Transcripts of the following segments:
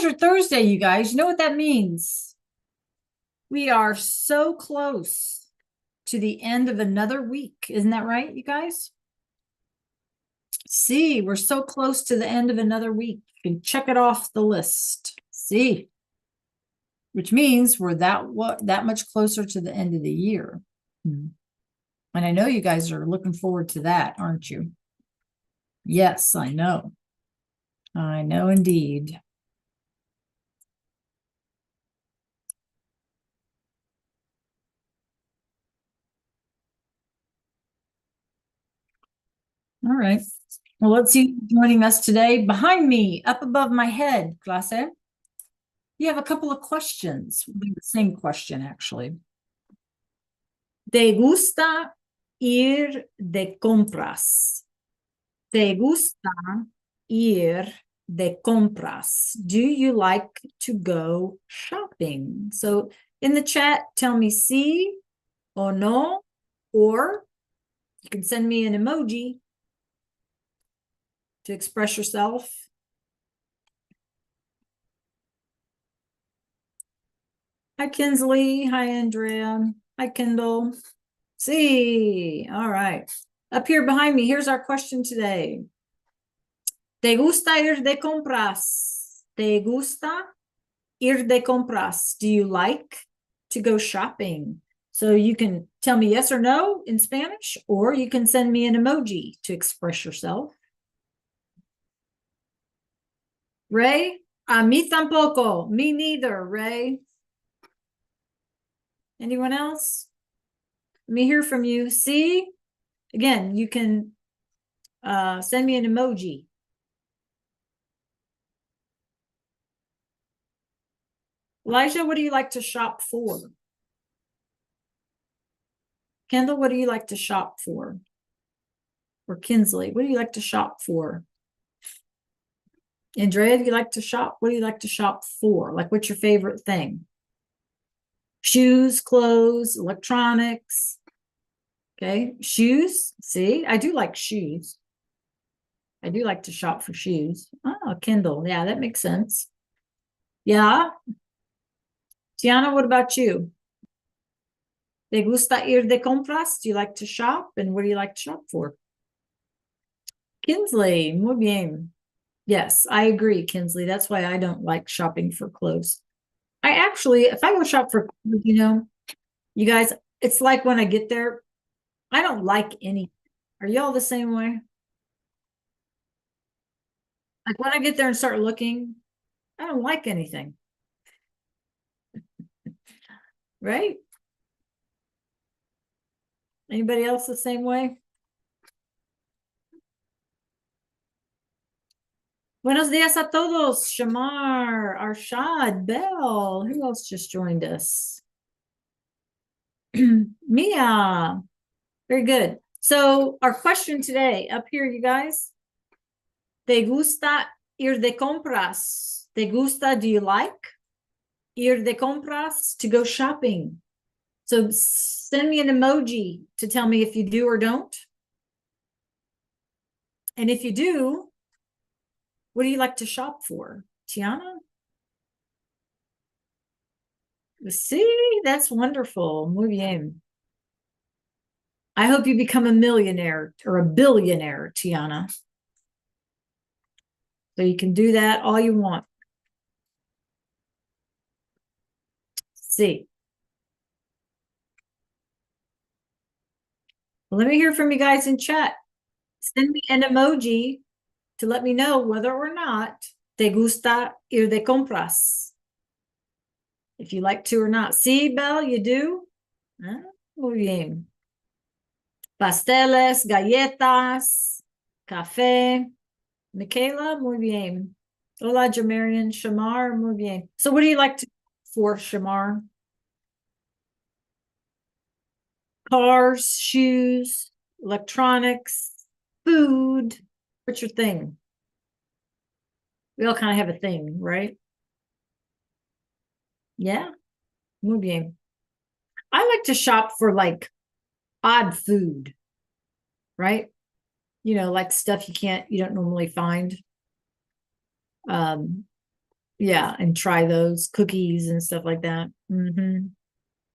Pleasure Thursday, you guys. You know what that means? We are so close to the end of another week. Isn't that right, you guys? See, we're so close to the end of another week. You can check it off the list. See, which means we're that much closer to the end of the year. And I know you guys are looking forward to that, aren't you? Yes, I know. I know indeed. All right. Well, let's see who's joining us today. Behind me, up above my head, clase. You have a couple of questions. The same question, actually. ¿Te gusta ir de compras? ¿Te gusta ir de compras? Do you like to go shopping? So in the chat, tell me sí or no, or you can send me an emoji to express yourself. Hi, Kinsley. Hi, Andrea. Hi, Kendall. See, all right. Up here behind me, here's our question today. ¿Te gusta ir de compras? ¿Te gusta ir de compras? Do you like to go shopping? So you can tell me yes or no in Spanish, or you can send me an emoji to express yourself. Ray? A mí tampoco. Me neither, Ray. Anyone else? Let me hear from you. See? Again, you can send me an emoji. Elijah, what do you like to shop for? Kendall, what do you like to shop for? Or Kinsley, what do you like to shop for? Andrea, do you like to shop? What do you like to shop for? Like, what's your favorite thing? Shoes, clothes, electronics. Okay, shoes. See, I do like shoes. I do like to shop for shoes. Oh, Kendall. Yeah, that makes sense. Yeah. Tiana, what about you? ¿Te gusta ir de compras? Do you like to shop? And what do you like to shop for? Kinsley, muy bien. Yes, I agree, Kinsley. That's why I don't like shopping for clothes. I actually, if I go shop for clothes, you guys, it's like when I get there, I don't like any. Are y'all the same way? Like when I get there and start looking, I don't like anything. Right? Anybody else the same way? Buenos días a todos. Shamar, Arshad, Bell. Who else just joined us? Mia. Very good. So our question today up here, you guys. ¿Te gusta ir de compras? ¿Te gusta, do you like? Ir de compras, to go shopping. So send me an emoji to tell me if you do or don't. And if you do, what do you like to shop for? Tiana? See, that's wonderful. Muy bien. I hope you become a millionaire or a billionaire, Tiana. So you can do that all you want. See. Well, let me hear from you guys in chat. Send me an emoji to let me know whether or not te gusta ir de compras. If you like to or not. See, Belle, you do? Muy bien. Pasteles, galletas, café. Michaela, muy bien. Hola, Jamarian. Shamar, muy bien. So what do you like to for Shamar? Cars, shoes, electronics, food. What's your thing? We all kind of have a thing, right? Yeah, muy bien. I like to shop for like odd food, right? Like stuff you don't normally find. Yeah, and try those cookies and stuff like that.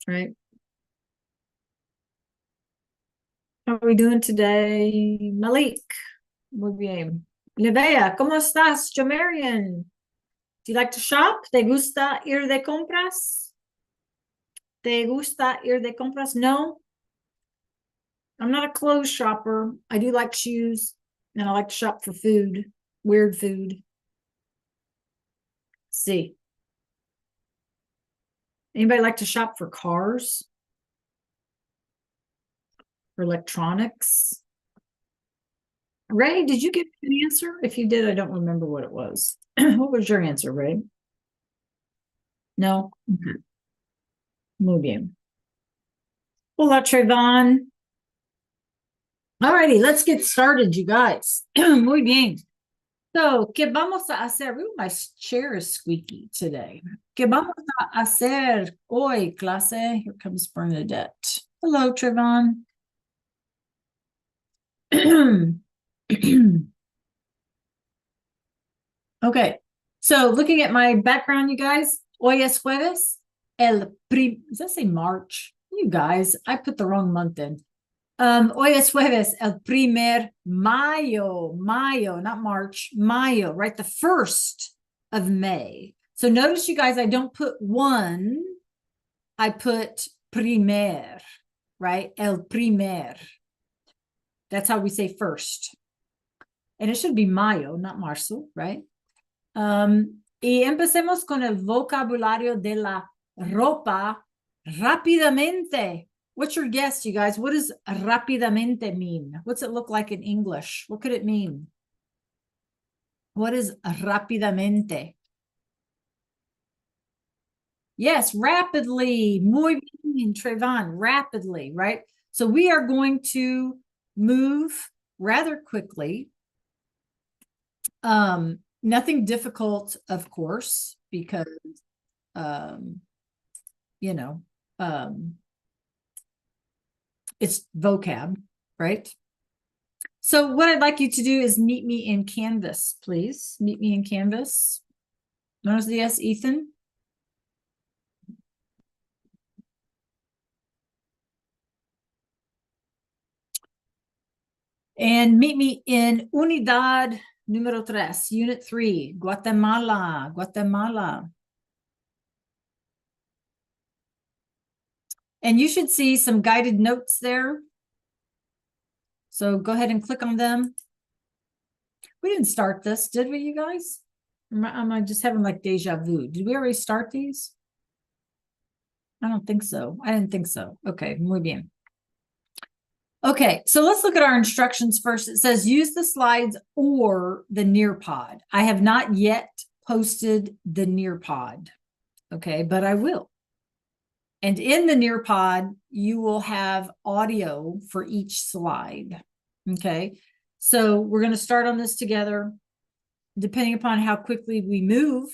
Right. How are we doing today? Malik. Muy bien. Livea, ¿cómo estás? Jamarian. Do you like to shop? ¿Te gusta ir de compras? ¿Te gusta ir de compras? No. I'm not a clothes shopper. I do like shoes, and I like to shop for food, weird food. Let's see. Anybody like to shop for cars? For electronics? Ray, did you get an answer? If you did, I don't remember what it was. What was your answer, Ray? No? Okay. Muy bien. Hola, Trayvon. Alrighty, let's get started, you guys. Muy bien. So, ¿qué vamos a hacer? Ooh, my chair is squeaky today. ¿Qué vamos a hacer hoy, clase? Here comes Bernadette. Hello, Trayvon. Okay, so looking at my background, you guys, hoy es jueves, does that say March? You guys, I put the wrong month in. Hoy es jueves, el primer mayo, not March, mayo, right? The 1st of May. So notice, you guys, I don't put one, I put primer, right? El primer. That's how we say first. And it should be mayo, not marzo, right? Y empecemos con el vocabulario de la ropa rápidamente. What's your guess, you guys? What does rápidamente mean? What's it look like in English? What could it mean? What is rápidamente? Yes, rapidly. Muy bien, Trayvon, rapidly, right? So we are going to move rather quickly. Nothing difficult, of course, because you know, it's vocab, right? So what I'd like you to do is meet me in Canvas, please. Meet me in Canvas. Buenos días, Ethan. And meet me in Unidad número 3, Unit 3, Guatemala, Guatemala. And you should see some guided notes there. So go ahead and click on them. We didn't start this, did we, you guys? Am I just having like deja vu? Did we already start these? I don't think so. I didn't think so. Okay, muy bien. Okay, so let's look at our instructions first. It says use the slides or the Nearpod. I have not yet posted the Nearpod, okay, but I will. And in the Nearpod, you will have audio for each slide, okay? So we're going to start on this together. Depending upon how quickly we move,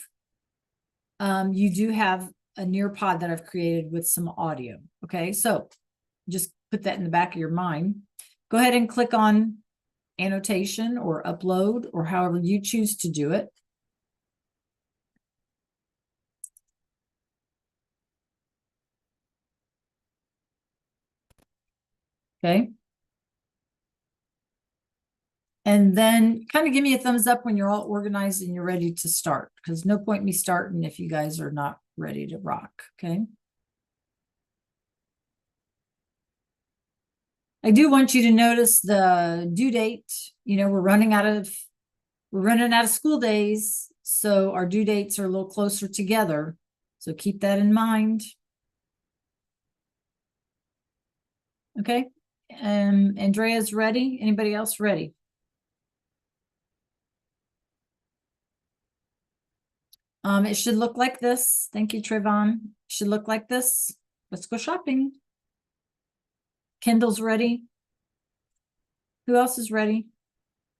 you do have a Nearpod that I've created with some audio, okay? So just put that in the back of your mind. Go ahead and click on annotation or upload or however you choose to do it. Okay. And then kind of give me a thumbs up when you're all organized and you're ready to start, because no point me starting if you guys are not ready to rock. Okay. I do want you to notice the due date. You know, we're running out of school days, so our due dates are a little closer together. So keep that in mind. Okay. Andrea's ready. Anybody else ready? It should look like this. Thank you, Trayvon. Should look like this. Let's go shopping. Kendall's ready. Who else is ready?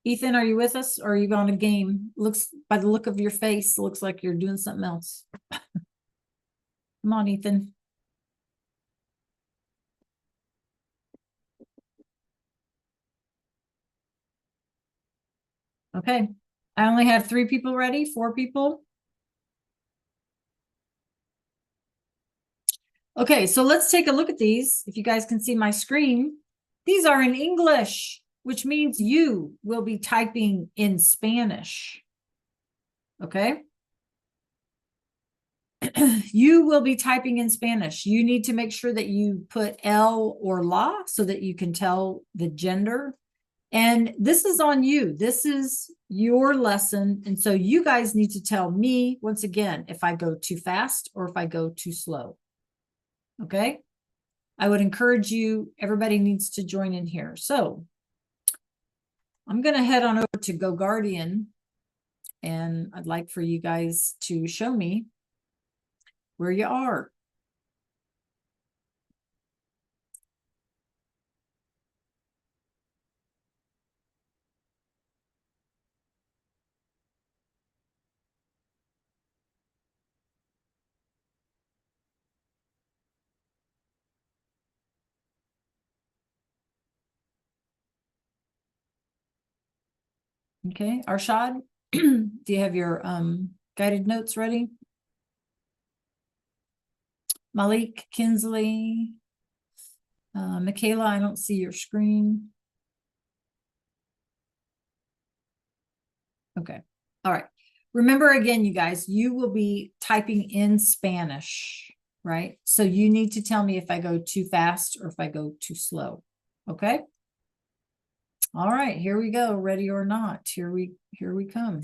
Ethan, are you with us or are you on a game? Looks, by the look of your face, looks like you're doing something else. Come on, Ethan. Okay. I only have 3 people ready, 4 people. Okay, so let's take a look at these. If you guys can see my screen, these are in English, which means you will be typing in Spanish. Okay? You will be typing in Spanish. You need to make sure that you put L or la so that you can tell the gender. And this is on you. This is your lesson. And so you guys need to tell me, once again, if I go too fast or if I go too slow. Okay? I would encourage you, everybody needs to join in here. So I'm going to head on over to GoGuardian, and I'd like for you guys to show me where you are. Okay, Arshad, do you have your guided notes ready? Malik, Kinsley, Michaela, I don't see your screen. Okay, all right. Remember again, you guys, you will be typing in Spanish, right? So you need to tell me if I go too fast or if I go too slow, okay? All right, here we go, ready or not. Here we come.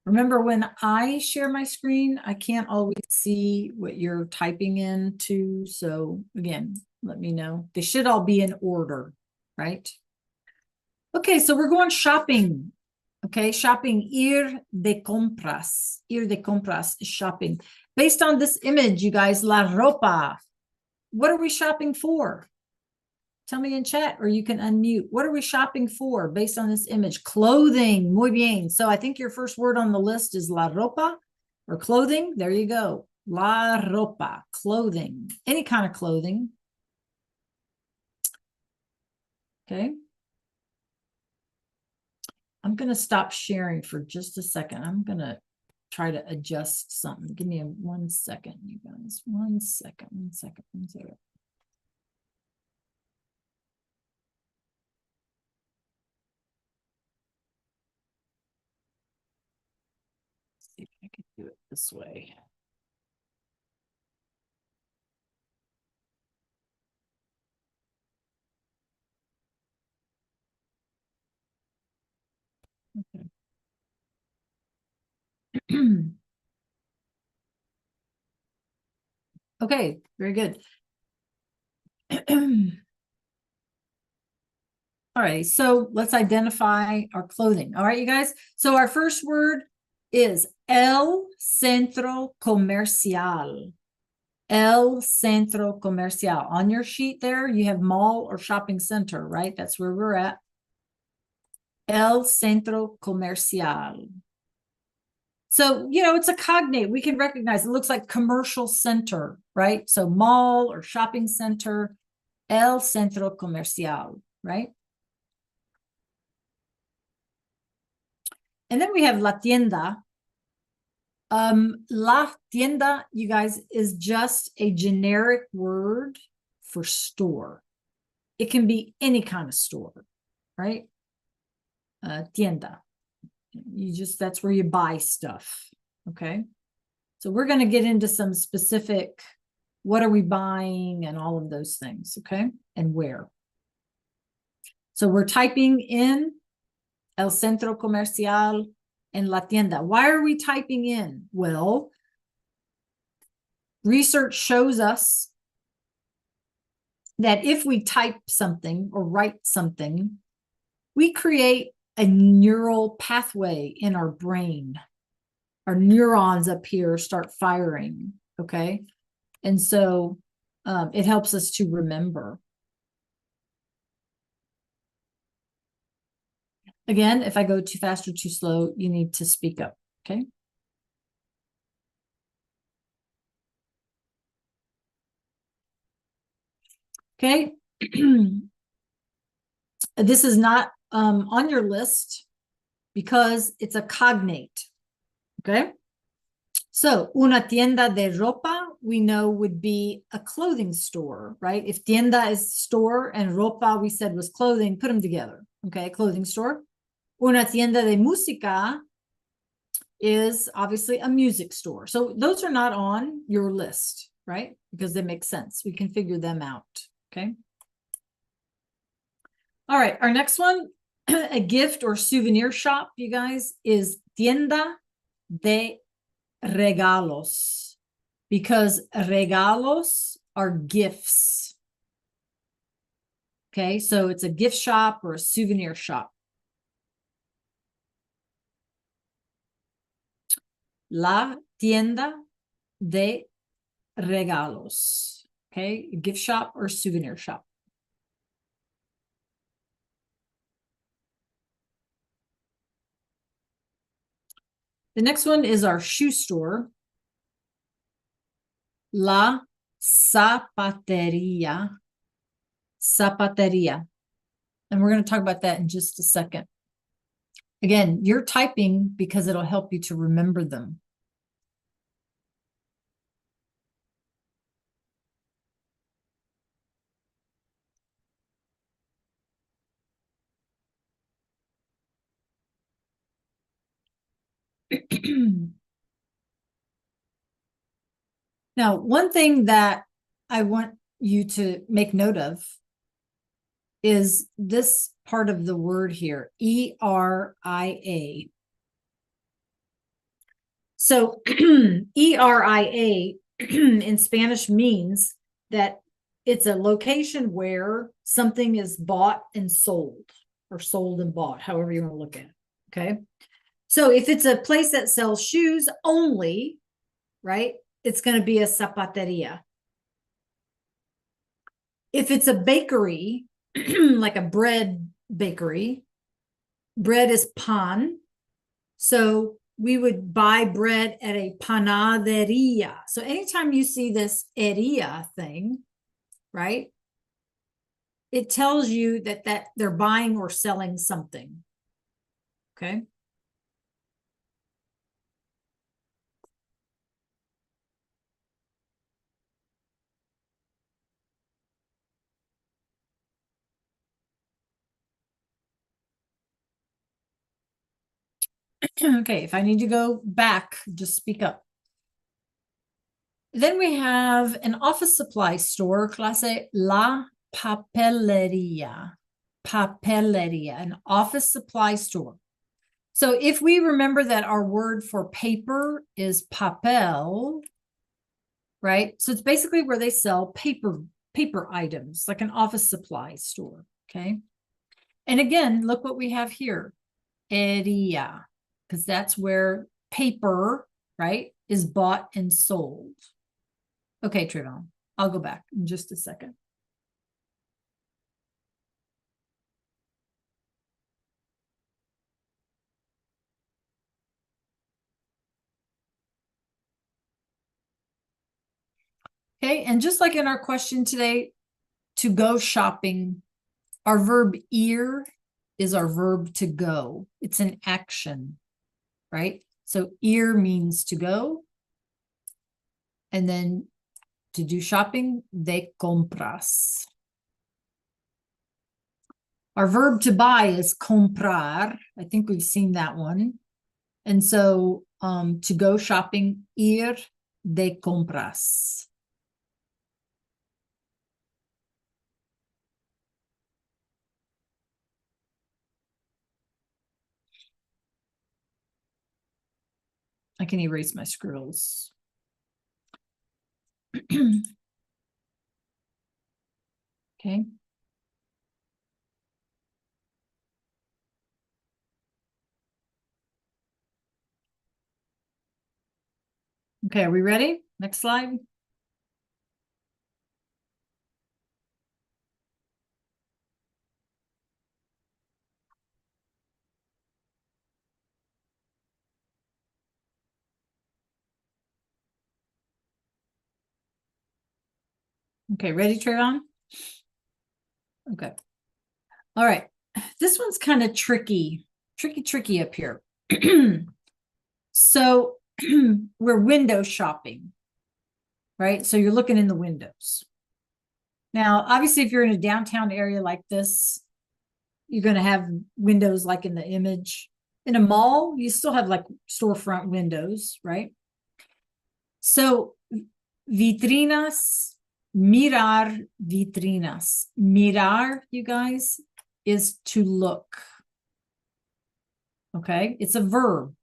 Remember, when I share my screen, I can't always see what you're typing into. So again, let me know. They should all be in order, right? Okay, so we're going shopping. Okay, shopping, ir de compras. Ir de compras is shopping. Based on this image, you guys, la ropa. What are we shopping for? Tell me in chat, or you can unmute. What are we shopping for based on this image? Clothing, muy bien. So I think your first word on the list is la ropa, or clothing. There you go. La ropa, clothing, any kind of clothing. Okay. I'm going to stop sharing for just a second. I'm going to try to adjust something. Give me 1 second, you guys. 1 second, 1 second, 1 second. See if I can do it this way. Okay. Okay, very good. All right, so let's identify our clothing. All right, you guys. So our first word is el centro comercial. El centro comercial. On your sheet there, you have mall or shopping center, right? That's where we're at. El centro comercial. So, you know, it's a cognate. We can recognize it looks like commercial center, right? So mall or shopping center, el centro comercial, right? And then we have la tienda. La tienda, you guys, is just a generic word for store. It can be any kind of store, right? Tienda. That's where you buy stuff. Okay. So we're going to get into some specific, what are we buying and all of those things. Okay. And where. So we're typing in el centro comercial and la tienda. Why are we typing in? Well, research shows us that if we type something or write something, we create a neural pathway in our brain. Our neurons up here start firing, okay? And so it helps us to remember. Again, if I go too fast or too slow, you need to speak up, okay? Okay. This is not on your list because it's a cognate. Okay. So, una tienda de ropa, we know would be a clothing store, right? If tienda is store and ropa we said was clothing, put them together. Okay, clothing store. Una tienda de música is obviously a music store. So those are not on your list, right? Because they make sense. We can figure them out. Okay. All right. Our next one, a gift or souvenir shop, you guys, is tienda de regalos, because regalos are gifts. Okay. So it's a gift shop or a souvenir shop. La tienda de regalos. Okay, gift shop or souvenir shop. The next one is our shoe store. La zapateria. Zapateria. And we're going to talk about that in just a second. Again, you're typing because it'll help you to remember them. Now, one thing that I want you to make note of is this part of the word here, E-R-I-A. So ERIA in Spanish means that it's a location where something is bought and sold, or sold and bought, however you want to look at it. Okay. So if it's a place that sells shoes only, right, it's going to be a zapateria. If it's a bakery, like a bread bakery, bread is pan. So we would buy bread at a panaderia. So anytime you see this eria thing, right, it tells you that they're buying or selling something. Okay. Okay, if I need to go back, just speak up. Then we have an office supply store, clase La Papeleria. Papeleria, an office supply store. So if we remember that our word for paper is papel, right? So it's basically where they sell paper items, like an office supply store. Okay. And again, look what we have here. Eria, because that's where paper, right, is bought and sold. Okay, Trayvon, I'll go back in just a second. Okay, and just like in our question today, to go shopping, our verb ir is our verb to go. It's an action, right? So ir means to go. And then to do shopping, de compras. Our verb to buy is comprar. I think we've seen that one. And so to go shopping, ir de compras. I can erase my scribbles. Okay. Okay, are we ready? Next slide. Okay, ready, Trayvon? Okay. All right. this one's kind of tricky up here. So we're window shopping, right? So you're looking in the windows. Now, obviously, if you're in a downtown area like this, you're going to have windows like in the image. In a mall, you still have like storefront windows, right? So vitrinas, mirar vitrinas. Mirar, you guys, is to look. Okay, it's a verb.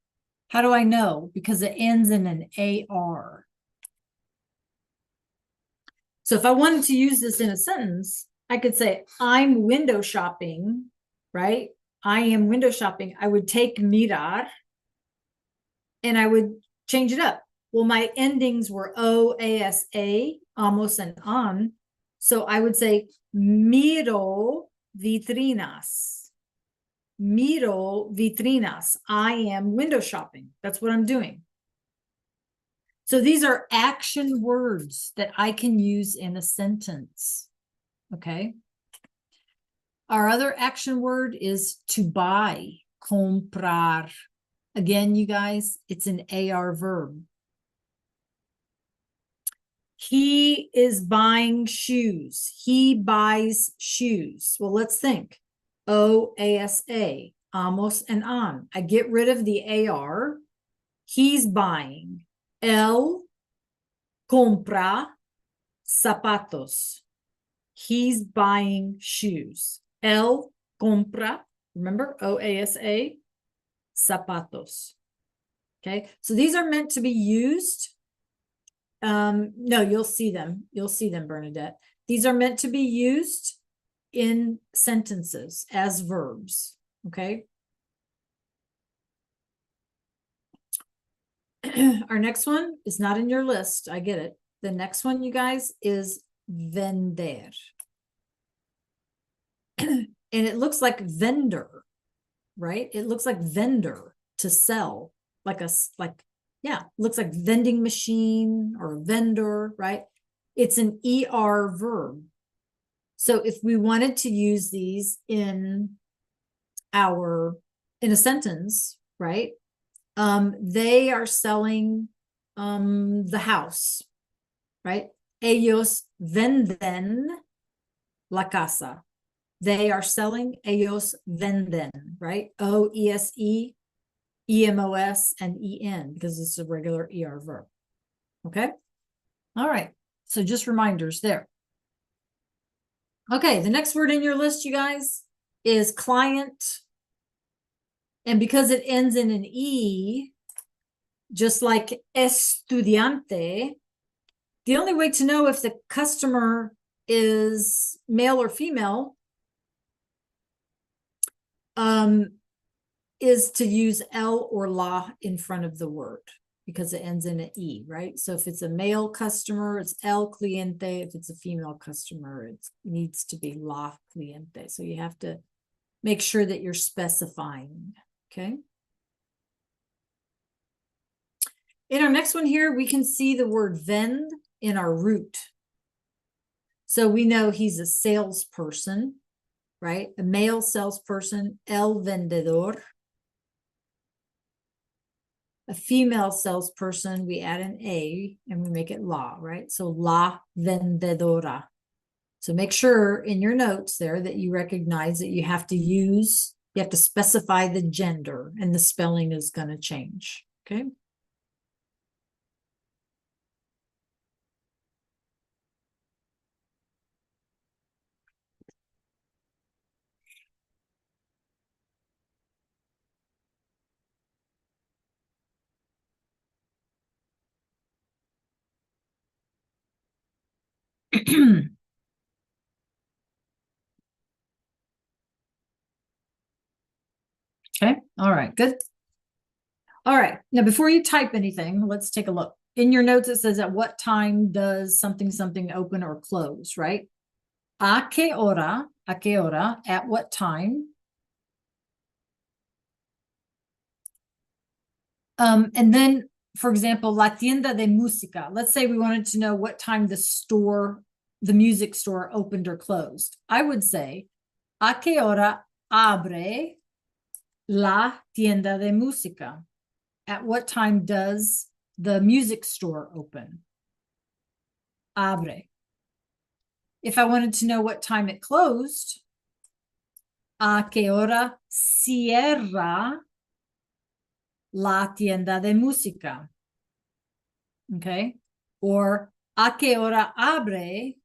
How do I know? Because it ends in an AR. So if I wanted to use this in a sentence, I could say, I'm window shopping, right? I am window shopping. I would take mirar and I would change it up. Well, my endings were O, ASA, amos, and on. So I would say, miro vitrinas. Miro vitrinas. I am window shopping. That's what I'm doing. So these are action words that I can use in a sentence. Okay. Our other action word is to buy, comprar. Again, you guys, it's an AR verb. He is buying shoes. He buys shoes. Well, let's think. O-A-S-A, amos and on. I get rid of the AR. He's buying. Él compra zapatos. He's buying shoes. Él compra, remember, O-A-S-A, zapatos. Okay, so these are meant to be used. No, you'll see them. You'll see them, Bernadette. These are meant to be used in sentences as verbs. Okay. Our next one is not in your list. I get it. The next one, you guys, is vender. And it looks like vendor, right? It looks like vendor, to sell, yeah, looks like vending machine or vendor, right? It's an ER verb. So if we wanted to use these in a sentence, right? They are selling the house, right? Ellos venden la casa. They are selling, ellos venden, right? O-E-S-E, E-M-O-S, and E-N, because it's a regular ER verb. Okay? All right. So just reminders there. Okay, the next word in your list, you guys, is client. And because it ends in an E, just like estudiante, the only way to know if the customer is male or female is to use el or la in front of the word, because it ends in an E, right? So if it's a male customer, it's el cliente. If it's a female customer, it needs to be la cliente. So you have to make sure that you're specifying, okay? In our next one here, we can see the word vend in our root. So we know he's a salesperson, right? A male salesperson, el vendedor. A female salesperson, we add an A and we make it la, right? So la vendedora. So make sure in your notes there that you recognize that you have to specify the gender, and the spelling is going to change, okay? Okay, all right, good. All right, now before you type anything, let's take a look. In your notes, it says at what time does something open or close, right? A qué hora, at what time? And then, for example, la tienda de música. Let's say we wanted to know what time the music store opened or closed. I would say, a qué hora abre la tienda de música? At what time does the music store open? Abre. If I wanted to know what time it closed, ¿a qué hora cierra la tienda de música? Okay. Or ¿a qué hora abre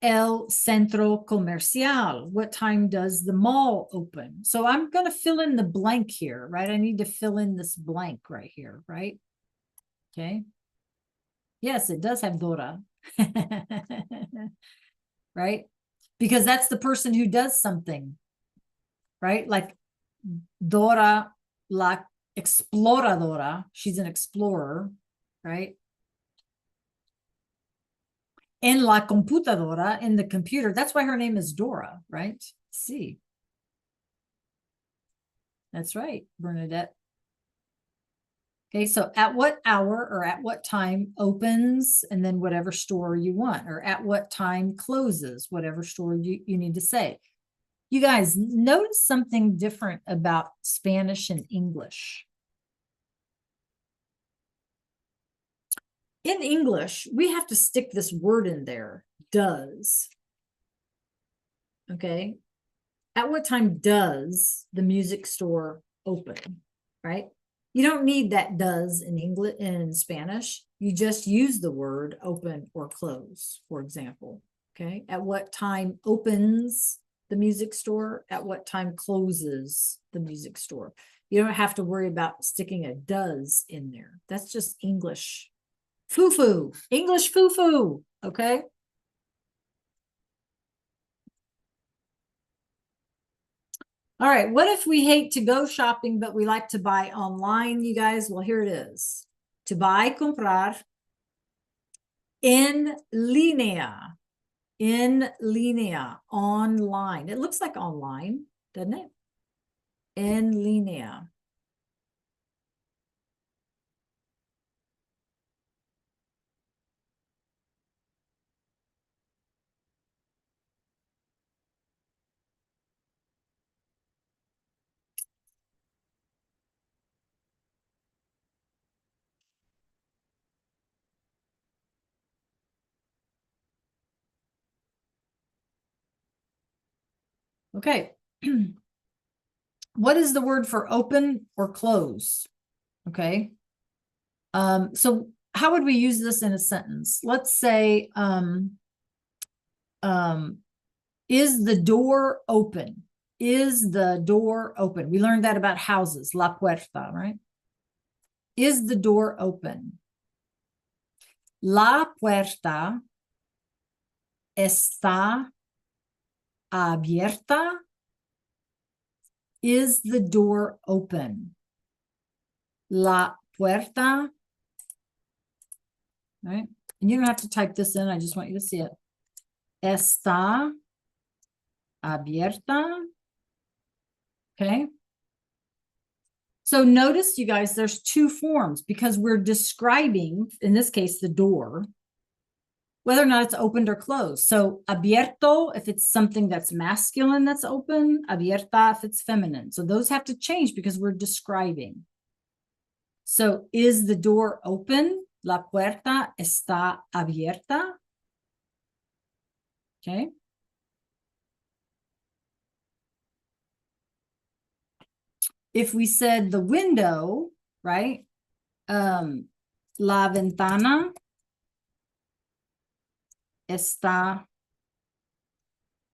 el centro comercial? What time does the mall open? So I'm going to fill in the blank here, right? I need to fill in this blank right here, right? Okay. Yes, it does have Dora. Right? Because that's the person who does something, right? Like Dora la exploradora, she's an explorer, right? En la computadora, in the computer, that's why her name is Dora, right? See. That's right, Bernadette. Okay, so at what hour or at what time opens, and then whatever store you want, or at what time closes, whatever store you need to say. You guys, notice something different about Spanish and English. In English, we have to stick this word in there, does. Okay. At what time does the music store open, right? You don't need that does in English and in Spanish. You just use the word open or close, for example. Okay. At what time opens the music store? At what time closes the music store? You don't have to worry about sticking a does in there. That's just English. Foo-foo. English foo-foo. Okay. All right, what if we hate to go shopping, but we like to buy online, you guys? Well, here it is. To buy, comprar, en línea, online. It looks like online, doesn't it? En línea. Okay. What is the word for open or close? Okay. So how would we use this in a sentence? Let's say, is the door open? Is the door open? We learned that about houses, la puerta, right? Is the door open? La puerta está abierta. Is the door open? La puerta, right? And you don't have to type this in. I just want you to see it. Está abierta. Okay. So notice, you guys, there's two forms because we're describing, in this case, the door, whether or not it's opened or closed. So abierto, if it's something that's masculine, that's open. Abierta, if it's feminine. So those have to change because we're describing. So is the door open? La puerta está abierta. Okay. If we said the window, right? La ventana está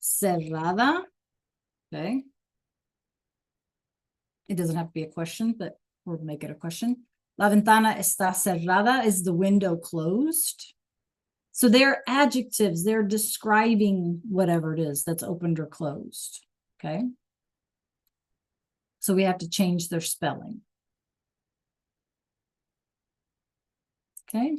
cerrada. Okay. It doesn't have to be a question, but we'll make it a question. La ventana está cerrada. Is the window closed? So they're adjectives. They're describing whatever it is that's opened or closed. Okay. So we have to change their spelling. Okay.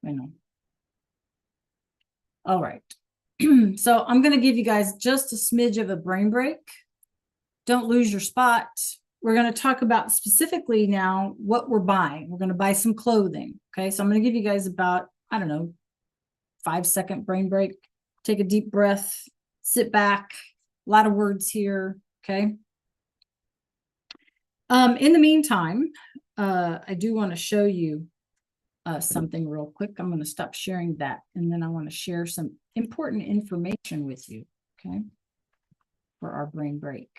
I know. All right. So I'm going to give you guys just a smidge of a brain break. Don't lose your spot. We're going to talk about specifically now what we're buying. We're going to buy some clothing. Okay. So I'm going to give you guys about, I don't know, 5-second brain break. Take a deep breath, sit back. A lot of words here, okay? In the meantime, I do want to show you something real quick. I'm going to stop sharing that, and then I want to share some important information with you, okay, for our brain break.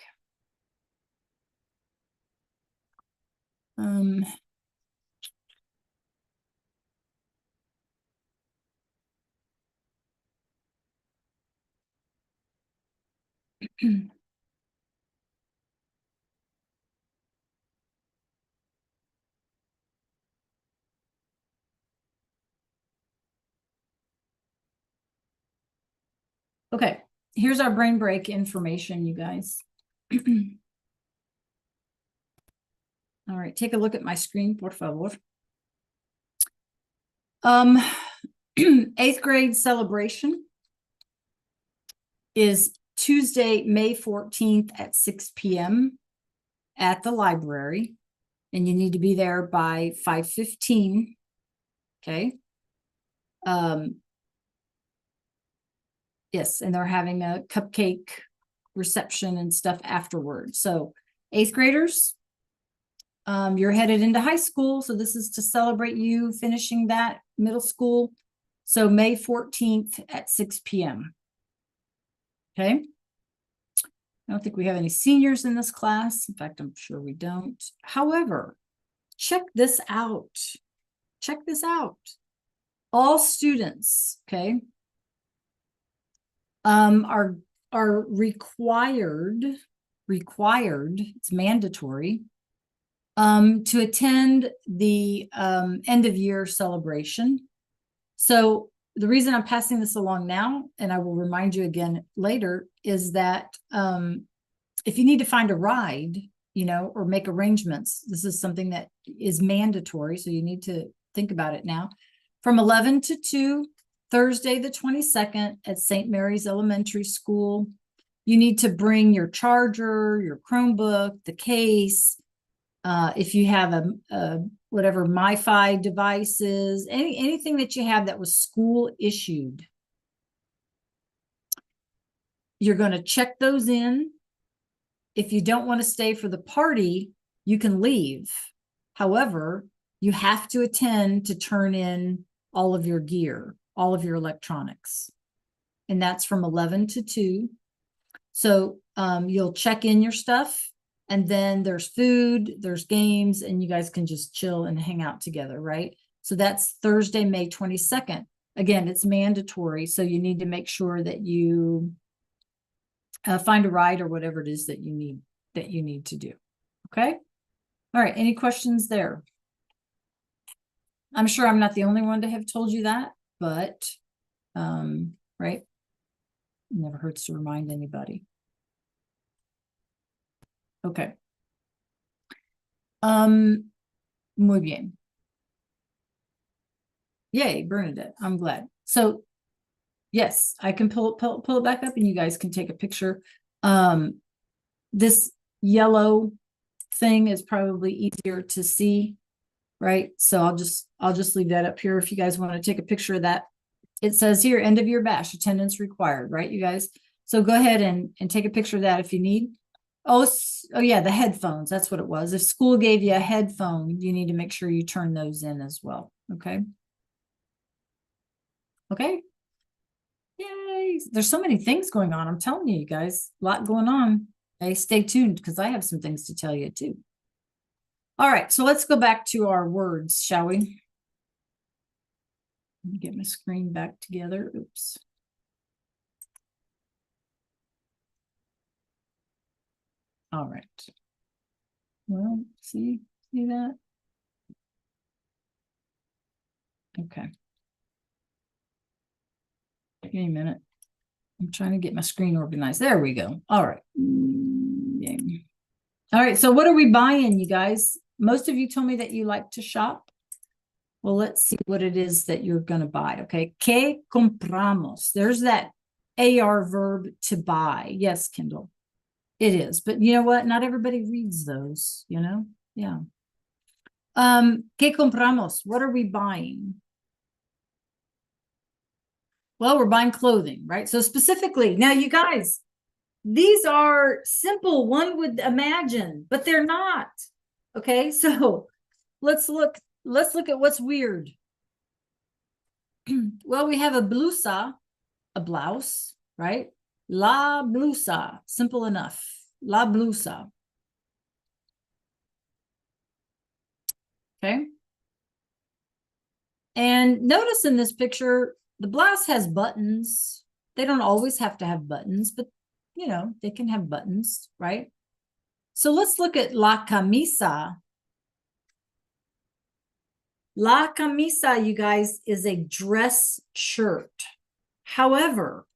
Okay, here's our brain break information, you guys. All right, take a look at my screen, por favor. 8th grade celebration is Tuesday, May 14th at 6 p.m. at the library, and you need to be there by 5:15. Okay. Yes, and they're having a cupcake reception and stuff afterwards. So 8th graders, you're headed into high school. So this is to celebrate you finishing that middle school. So May 14th at 6 p.m. Okay. I don't think we have any seniors in this class. In fact, I'm sure we don't. However, check this out. Check this out. All students, okay, are required, it's mandatory, to attend the end of year celebration. So the reason I'm passing this along now, and I will remind you again later, is that if you need to find a ride, you know, or make arrangements, this is something that is mandatory. So you need to think about it now. From 11 to 2, Thursday the 22nd at St. Mary's Elementary School. You need to bring your charger, your Chromebook, the case. If you have a whatever MiFi devices, anything that you have that was school issued, you're going to check those in. If you don't want to stay for the party, you can leave. However, you have to attend to turn in all of your gear, all of your electronics. And that's from 11 to 2. So you'll check in your stuff, and then there's food, there's games, and you guys can just chill and hang out together, right? So that's Thursday, May 22nd. Again, it's mandatory, so you need to make sure that you find a ride or whatever it is that you need to do. Okay. All right. Any questions there? I'm sure I'm not the only one to have told you that, but right. Never hurts to remind anybody. Okay. Muy bien. Yay, Bernadette. I'm glad. So yes, I can pull it back up, and you guys can take a picture. This yellow thing is probably easier to see, right? So I'll just leave that up here if you guys want to take a picture of that. It says here, end of year bash, attendance required, right, you guys? So go ahead and take a picture of that if you need. Oh yeah, the headphones, that's what it was. If school gave you a headphone, you need to make sure you turn those in as well, okay? Okay. Yay, there's so many things going on. I'm telling you, guys, a lot going on. Okay, stay tuned because I have some things to tell you too. All right, so let's go back to our words, shall we? Let me get my screen back together. Oops. All right. Well, see that? Okay. Give me a minute. I'm trying to get my screen organized. There we go. All right. All right. So what are we buying, you guys? Most of you told me that you like to shop. Well, let's see what it is that you're going to buy. Okay. ¿Qué compramos? There's that AR verb, to buy. Yes, Kindle. It is. But you know what? Not everybody reads those, you know? Yeah. ¿Qué compramos? What are we buying? Well, we're buying clothing, right? So specifically, now you guys, these are simple, one would imagine, but they're not. Okay, so let's look at what's weird. Well, we have a blusa, a blouse, right? La blusa, simple enough. La blusa. Okay. And notice in this picture, the blouse has buttons. They don't always have to have buttons, but you know, they can have buttons, right? So let's look at la camisa. La camisa, you guys, is a dress shirt. However,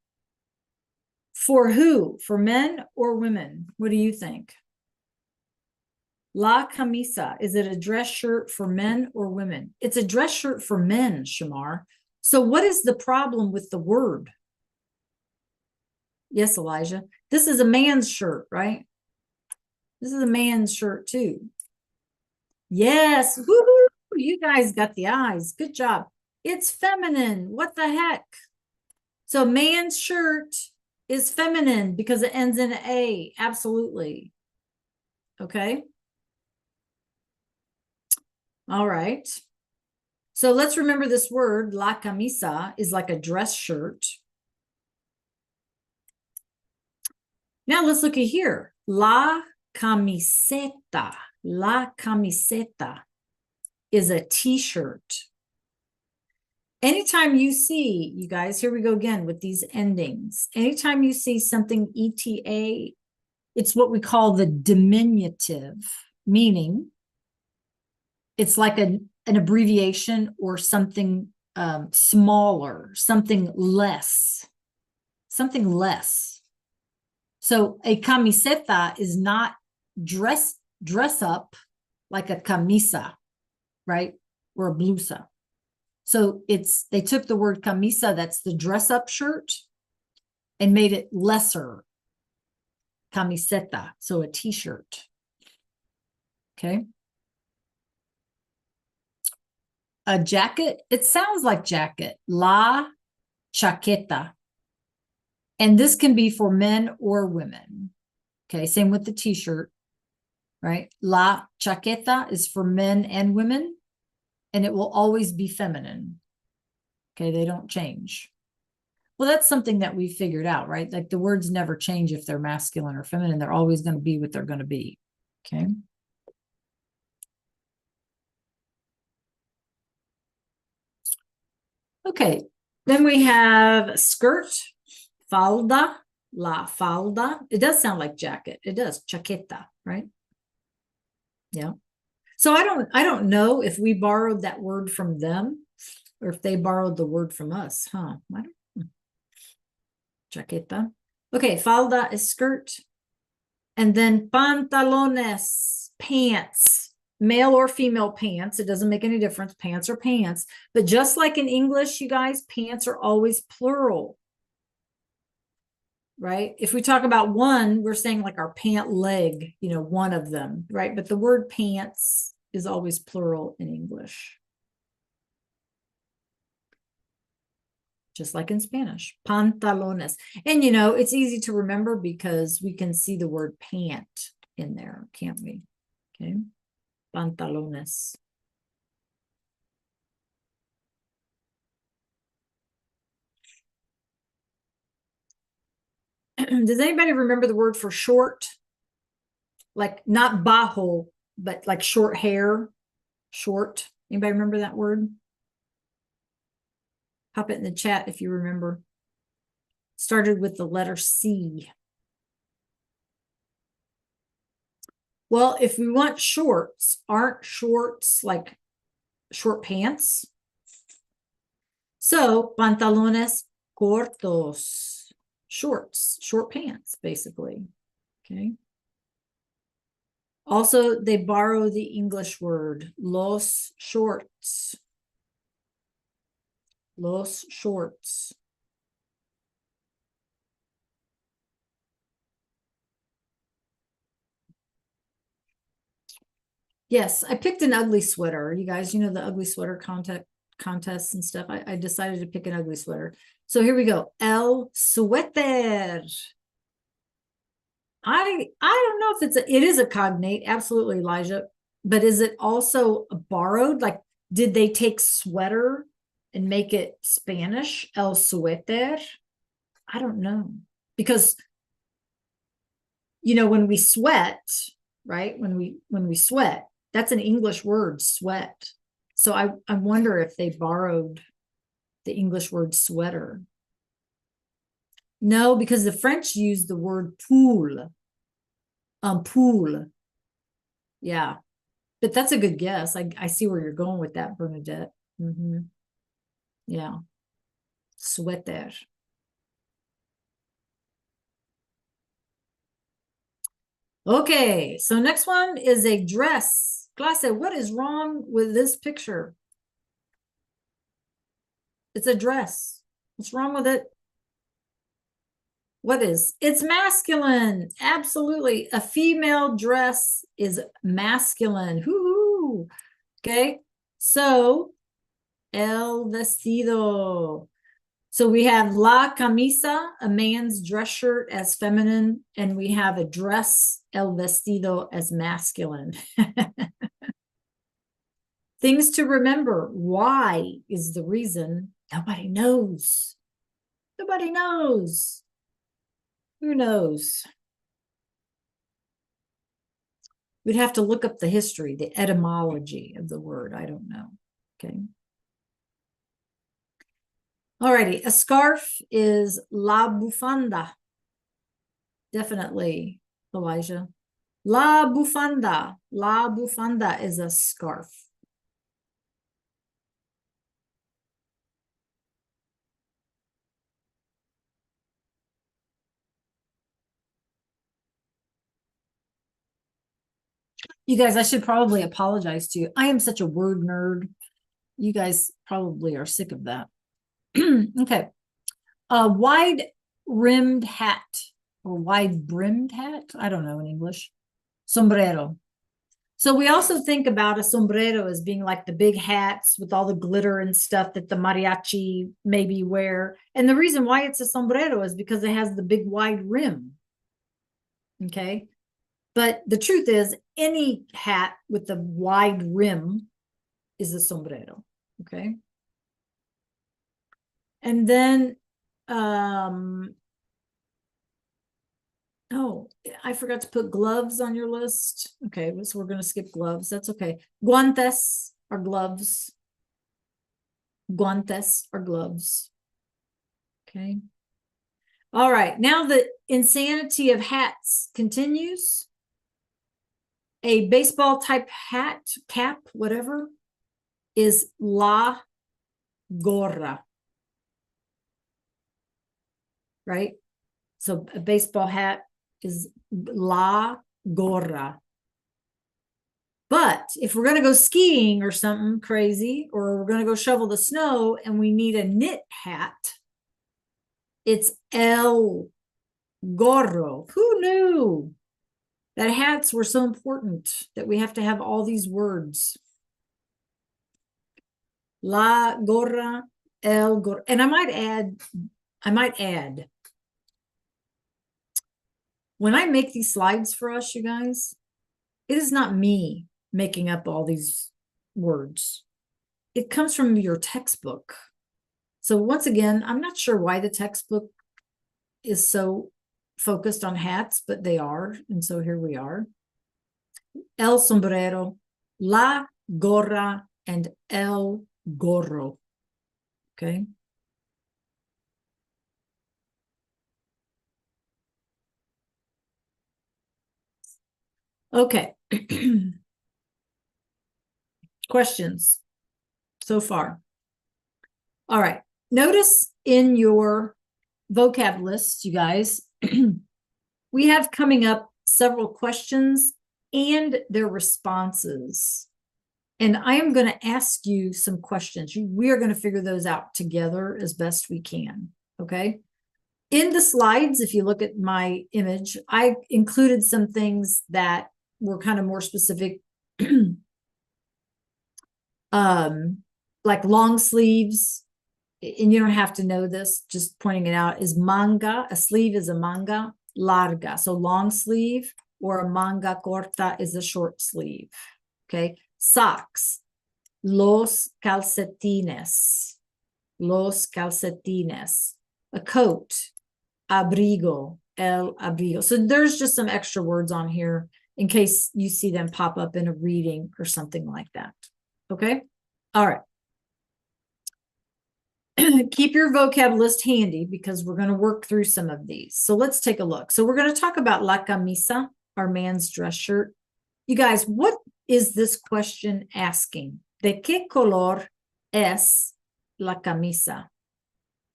for who? For men or women? What do you think? La camisa, is it a dress shirt for men or women? It's a dress shirt for men, Shamar. So what is the problem with the word? Yes, Elijah. This is a man's shirt, right? This is a man's shirt too. Yes. Woo-hoo! You guys got the eyes. Good job. It's feminine. What the heck? So man's shirt is feminine because it ends in A. Absolutely. Okay. All right. So let's remember this word, la camisa, is like a dress shirt. Now let's look at here. La camiseta. La camiseta is a t-shirt. Anytime you see, you guys, here we go again with these endings. Anytime you see something ETA, it's what we call the diminutive, meaning it's like an abbreviation or something smaller, something less, something less. So a camiseta is not dress up like a camisa, right? Or a blusa. So they took the word camisa, that's the dress up shirt, and made it lesser, camiseta, so a t-shirt. Okay. A jacket, it sounds like jacket, la chaqueta. And this can be for men or women. Okay, same with the t-shirt, right? La chaqueta is for men and women, and it will always be feminine. Okay, they don't change. Well, that's something that we figured out, right? Like the words never change if they're masculine or feminine. They're always going to be what they're going to be. Okay. Okay. Then we have skirt, falda, la falda. It does sound like jacket. It does, chaqueta, right? Yeah. So I don't know if we borrowed that word from them or if they borrowed the word from us, huh? I don't know. Chaqueta. Okay, falda is skirt. And then pantalones, pants, male or female pants. It doesn't make any difference. Pants are pants. But just like in English, you guys, pants are always plural. Right? If we talk about one, we're saying like our pant leg, you know, one of them, right? But the word pants is always plural in English. Just like in Spanish, pantalones. And, you know, it's easy to remember because we can see the word pant in there, can't we? Okay, pantalones. Does anybody remember the word for short? Like not bajo, but like short hair, short. Anybody remember that word? Pop it in the chat if you remember. Started with the letter C. Well, if we want shorts, aren't shorts like short pants? So, pantalones cortos, shorts, short pants, basically. Okay. Also, they borrow the English word, los shorts. Los shorts. Yes, I picked an ugly sweater. You guys, you know the ugly sweater contests and stuff, I decided to pick an ugly sweater. So here we go. El suéter. I don't know if it is a cognate, absolutely, Elijah, but is it also borrowed? Like, did they take sweater and make it Spanish? El suéter? I don't know. Because, when we sweat, right? When we sweat, that's an English word, sweat. So I wonder if they borrowed the English word sweater. No, because the French use the word poule. Poule. Yeah. But that's a good guess. I see where you're going with that, Bernadette. Yeah. Sweater. Okay, so next one is a dress. Clase, what is wrong with this picture? It's a dress. What's wrong with it? What is? It's masculine. Absolutely. A female dress is masculine. Hoo-hoo. Okay. So, el vestido. So we have la camisa, a man's dress shirt, as feminine, and we have a dress, el vestido, as masculine. Things to remember. Why is the reason? Nobody knows. Nobody knows. Who knows? We'd have to look up the history, the etymology of the word. I don't know. Okay. Alrighty. A scarf is la bufanda. Definitely, Elijah. La bufanda. La bufanda is a scarf. You guys, I should probably apologize to you. I am such a word nerd. You guys probably are sick of that. Okay. A wide rimmed hat or wide brimmed hat. I don't know in English. Sombrero. So we also think about a sombrero as being like the big hats with all the glitter and stuff that the mariachi maybe wear. And the reason why it's a sombrero is because it has the big wide rim. Okay. But the truth is, any hat with a wide rim is a sombrero. Okay. And then, oh, I forgot to put gloves on your list. Okay, so we're going to skip gloves. That's okay. Guantes are gloves. Guantes are gloves. Okay. All right. Now the insanity of hats continues. A baseball type hat, cap, whatever, is la gorra. Right? So a baseball hat is la gorra. But if we're going to go skiing or something crazy, or we're going to go shovel the snow and we need a knit hat, it's el gorro. Who knew that hats were so important that we have to have all these words? La gorra, el gorro. And I might add, when I make these slides for us, you guys, it is not me making up all these words. It comes from your textbook. So once again, I'm not sure why the textbook is so focused on hats, but they are. And so here we are. El sombrero, la gorra, and el gorro. Okay. Okay. Questions so far? All right. Notice in your vocab list, you guys, we have coming up several questions and their responses. And I am going to ask you some questions. We are going to figure those out together as best we can. Okay. In the slides, if you look at my image, I included some things that were kind of more specific like long sleeves, and you don't have to know this, just pointing it out, is manga. A sleeve is a manga larga. So long sleeve, or a manga corta is a short sleeve. Okay. Socks, los calcetines. Los calcetines. A coat, abrigo, el abrigo. So there's just some extra words on here in case you see them pop up in a reading or something like that. Okay. All right. Keep your vocab list handy because we're going to work through some of these. So let's take a look. So we're going to talk about la camisa, our man's dress shirt. You guys, what is this question asking? ¿De qué color es la camisa?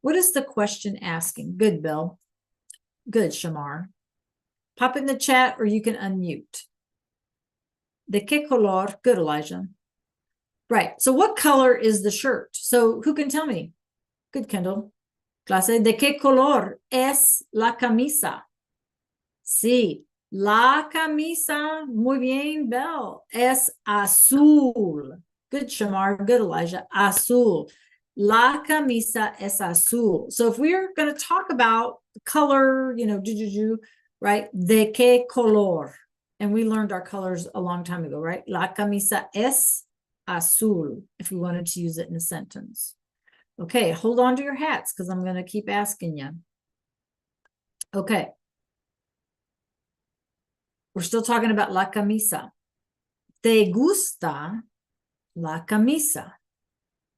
What is the question asking? Good, Bill. Good, Shamar. Pop it in the chat or you can unmute. ¿De qué color? Good, Elijah. Right. So what color is the shirt? So who can tell me? Good, Kendall. Clase, ¿de qué color es la camisa? Sí, la camisa, muy bien, Belle, es azul. Good, Shamar. Good, Elijah. Azul. La camisa es azul. So if we're going to talk about color, right? ¿De qué color? And we learned our colors a long time ago, right? La camisa es azul, if we wanted to use it in a sentence. Okay, hold on to your hats because I'm going to keep asking you. Okay. We're still talking about la camisa. ¿Te gusta la camisa?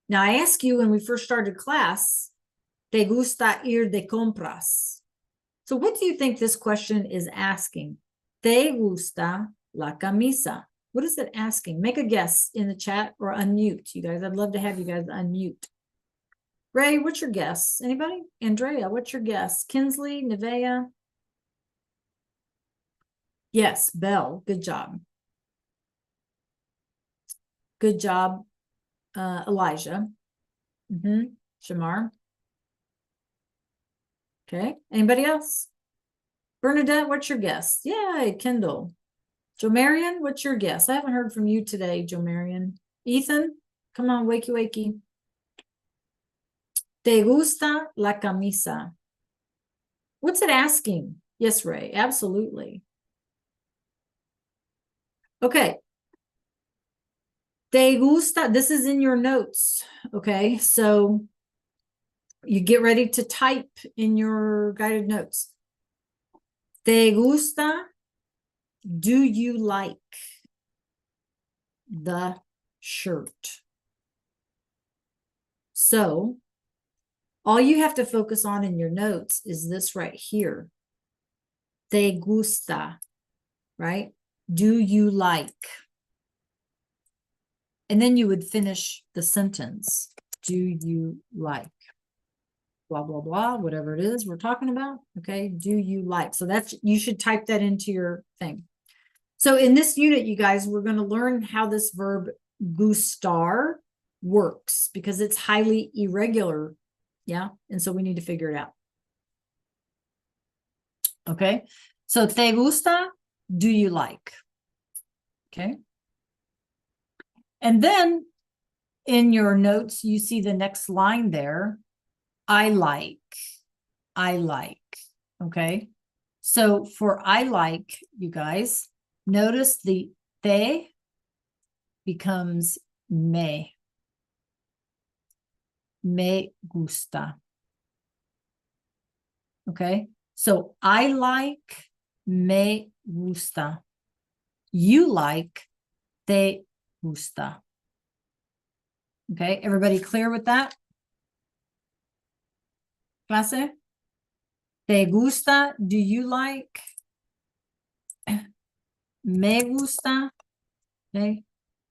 Now, I asked you when we first started class, ¿te gusta ir de compras? So what do you think this question is asking? ¿Te gusta la camisa? What is it asking? Make a guess in the chat or unmute. You guys, I'd love to have you guys unmute. Ray, what's your guess? Anybody? Andrea, what's your guess? Kinsley, Nevea? Yes, Belle, good job. Good job, Elijah. Shamar. Okay, anybody else? Bernadette, what's your guess? Yay, Kendall. Joe Marion, what's your guess? I haven't heard from you today, Joe Marion. Ethan, come on, wakey, wakey. ¿Te gusta la camisa? What's it asking? Yes, Ray, absolutely. Okay. ¿Te gusta? This is in your notes. Okay, so you get ready to type in your guided notes. ¿Te gusta? Do you like the shirt? So all you have to focus on in your notes is this right here. ¿Te gusta? Right? Do you like? And then you would finish the sentence. Do you like? Blah, blah, blah, whatever it is we're talking about. Okay. Do you like? So that's, you should type that into your thing. So in this unit, you guys, we're going to learn how this verb gustar works because it's highly irregular. Yeah. And so we need to figure it out. Okay. So te gusta, do you like? Okay. And then in your notes, you see the next line there. I like. Okay. So for I like, you guys, notice the te becomes me. Me gusta. Okay. So I like, me gusta. You like, te gusta. Okay. Everybody clear with that? Clase? ¿Te gusta? Do you like? Me gusta. Okay.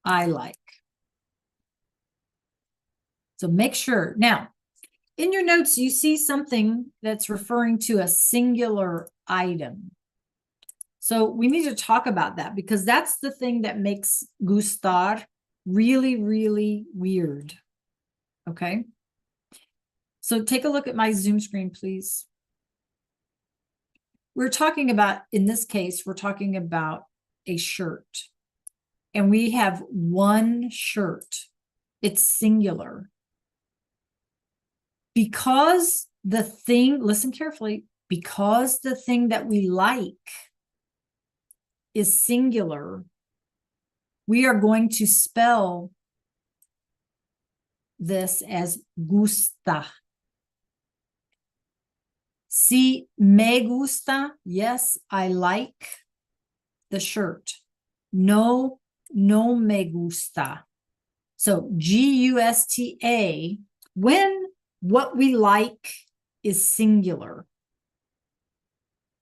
I like. So make sure. Now, in your notes, you see something that's referring to a singular item. So we need to talk about that because that's the thing that makes gustar really, really weird. Okay. So take a look at my Zoom screen, please. We're talking about, in this case, we're talking about a shirt. And we have one shirt. It's singular. Because the thing, listen carefully, because the thing that we like is singular, we are going to spell this as gusta. Si me gusta, yes, I like the shirt. No, no me gusta. So G-U-S-T-A, when what we like is singular.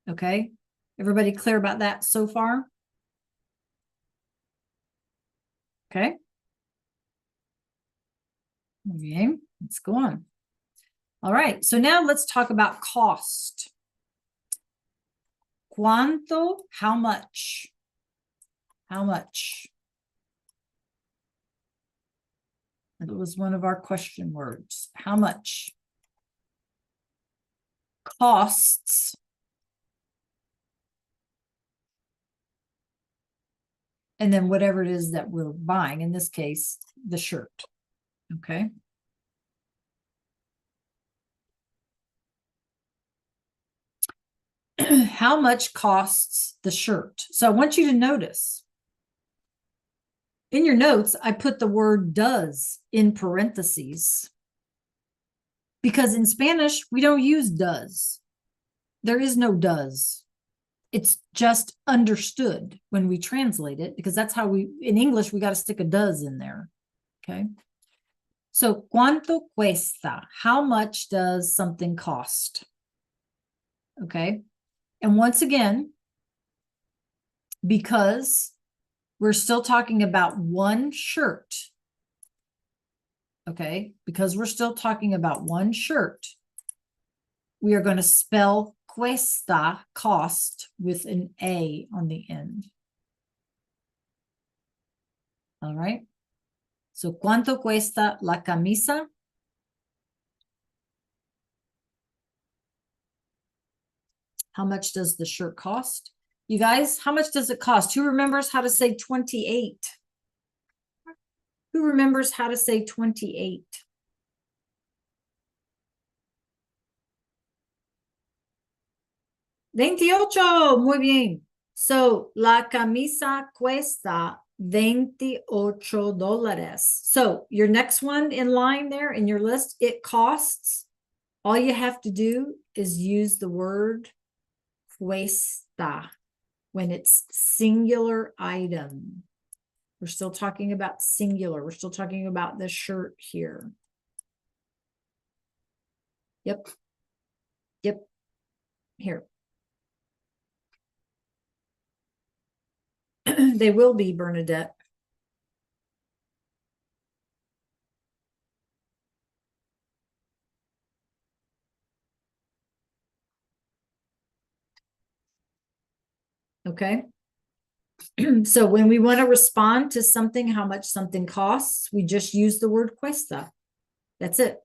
Okay, everybody clear about that so far? Okay. Okay, let's go on. All right, so now let's talk about cost. ¿Cuánto? How much? How much? That was one of our question words. How much? Costs. And then whatever it is that we're buying, in this case, the shirt. Okay. How much costs the shirt? So I want you to notice. In your notes, I put the word does in parentheses. Because in Spanish, we don't use does. There is no does. It's just understood when we translate it, because that's how we, in English, we got to stick a does in there. Okay. So, ¿cuánto cuesta? How much does something cost? Okay. And once again, because we're still talking about one shirt. Okay. Because we're still talking about one shirt, we are going to spell cuesta, cost, with an A on the end. All right. So, ¿cuánto cuesta la camisa? How much does the shirt cost? You guys, how much does it cost? Who remembers how to say 28? Who remembers how to say 28? $28. Muy bien. So, la camisa cuesta $28. So, your next one in line there in your list, it costs. All you have to do is use the word cuesta when it's singular item. We're still talking about singular. We're still talking about the shirt here. Yep. Yep. Here. They will be, Bernadette. Okay. So when we want to respond to something, how much something costs, we just use the word cuesta. That's it.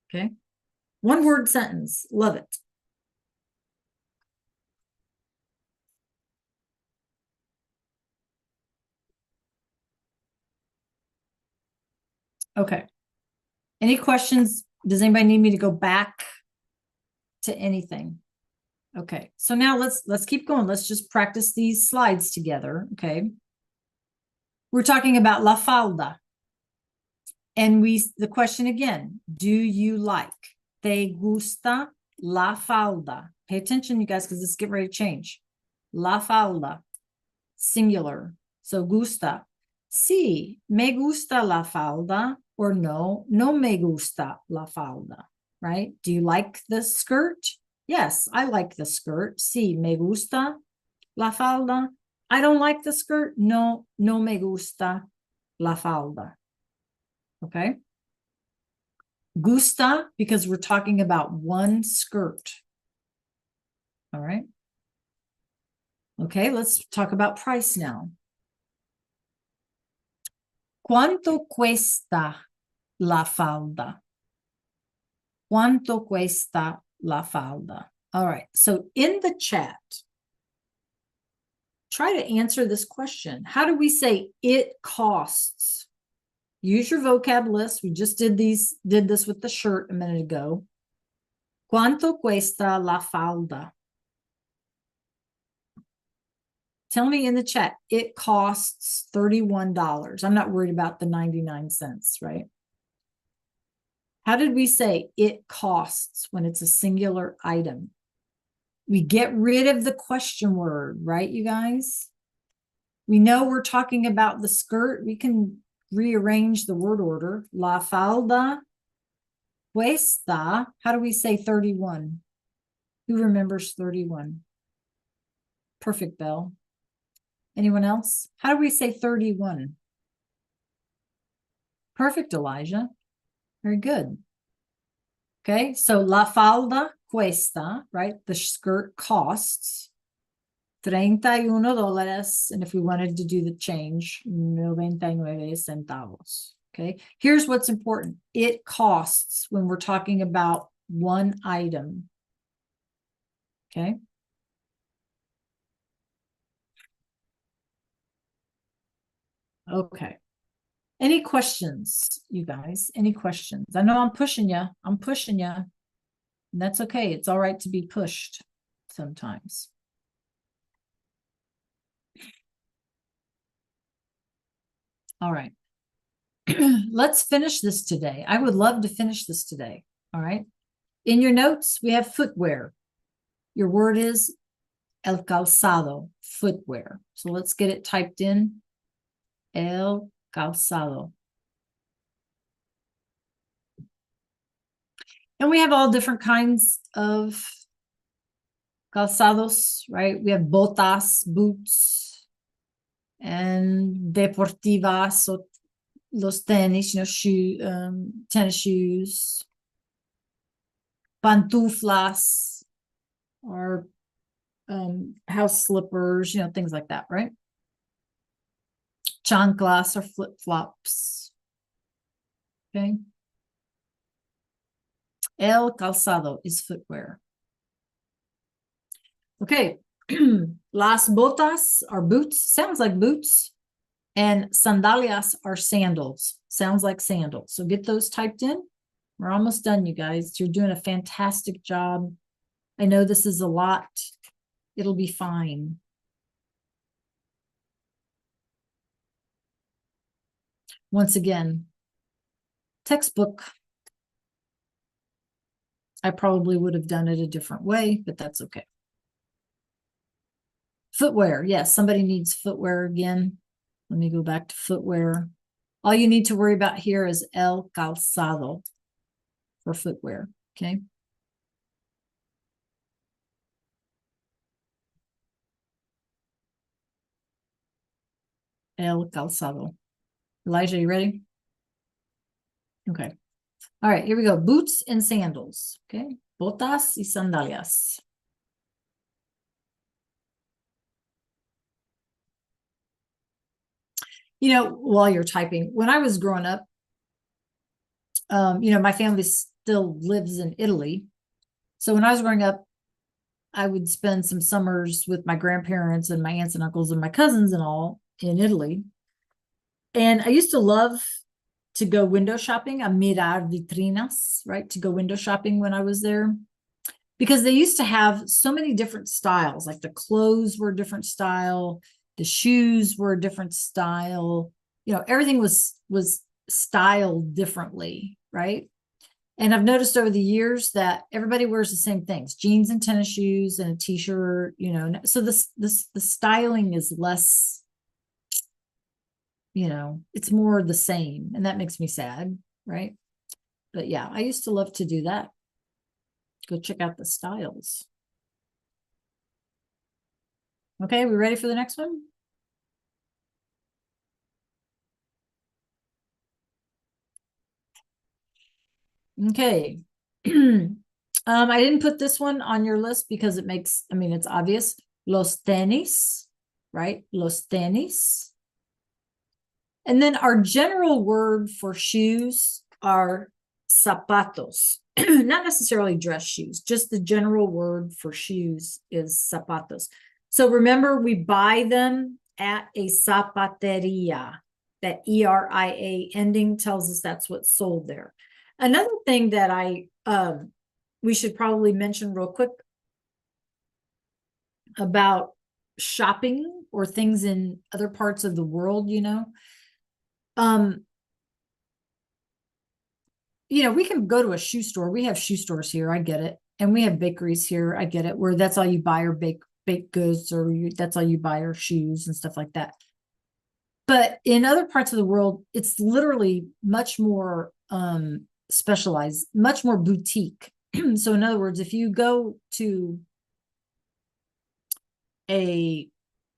Okay. One word sentence. Love it. Okay. Any questions? Does anybody need me to go back to anything? Okay. So now let's keep going. Let's just practice these slides together. Okay. We're talking about la falda. And the question again, do you like? ¿Te gusta la falda? Pay attention, you guys, because this is getting ready to change. La falda, singular. So gusta. Sí, me gusta la falda, or no, no me gusta la falda, right? Do you like the skirt? Yes, I like the skirt. Sí, me gusta la falda. I don't like the skirt. No, no me gusta la falda. Okay. Gusta, because we're talking about one skirt. All right. Okay, let's talk about price now. ¿Cuánto cuesta la falda? ¿Cuánto cuesta la falda? All right, so in the chat, try to answer this question. How do we say it costs? use your vocab list. We just did this with the shirt a minute ago. ¿Cuánto cuesta la falda? Tell me in the chat. It costs $31. I'm not worried about the 99 cents, right? How did we say it costs when it's a singular item? We get rid of the question word, right, you guys? We know we're talking about the skirt. We can rearrange the word order. La falda cuesta. How do we say 31? Who remembers 31? Perfect, Belle. Anyone else? How do we say 31? Perfect, Elijah. Very good. Okay, so la falda cuesta, right? The skirt costs $31. And if we wanted to do the change, 99 centavos. Okay, here's what's important. It costs when we're talking about one item. Okay. Okay. Any questions, you guys? Any questions? I know I'm pushing you. I'm pushing you. And that's okay. It's all right to be pushed sometimes. All right. Let's finish this today. I would love to finish this today. All right. In your notes, we have footwear. Your word is el calzado, footwear. So let's get it typed in. El calzado. And we have all different kinds of calzados, right? We have botas, boots, and deportivas, so los tenis, tennis shoes, pantuflas, or house slippers, things like that, right? Chanclas or flip-flops. Okay. El calzado is footwear. Okay. Las botas are boots. Sounds like boots. And sandalias are sandals. Sounds like sandals. So get those typed in. We're almost done, you guys. You're doing a fantastic job. I know this is a lot. It'll be fine. Once again, textbook. I probably would have done it a different way, but that's okay. Footwear. Yes, somebody needs footwear again. Let me go back to footwear. All you need to worry about here is el calzado for footwear. Okay. El calzado. Elijah, you ready? Okay. All right, here we go. Boots and sandals. Okay. Botas y sandalias. While you're typing, when I was growing up, my family still lives in Italy. So when I was growing up, I would spend some summers with my grandparents and my aunts and uncles and my cousins and all in Italy. And I used to love to go window shopping, a mirar vitrinas, right? To go window shopping when I was there. Because they used to have so many different styles, like the clothes were a different style, the shoes were a different style. Everything was styled differently, right? And I've noticed over the years that everybody wears the same things: jeans and tennis shoes and a t-shirt, So the styling is less, it's more the same, and that makes me sad, right? But yeah, I used to love to do that. Go check out the styles. Okay, we ready for the next one? Okay. I didn't put this one on your list because it's obvious. Los tenis, right? Los tenis. And then our general word for shoes are zapatos. Not necessarily dress shoes, just the general word for shoes is zapatos. So remember, we buy them at a zapateria. That ERIA ending tells us that's what's sold there. Another thing that we should probably mention real quick about shopping or things in other parts of the world, we can go to a shoe store. We have shoe stores here. I get it. And we have bakeries here. I get it. Where that's all you buy are baked goods, or that's all you buy are shoes and stuff like that. But in other parts of the world, it's literally much more specialized, much more boutique. So in other words, if you go to a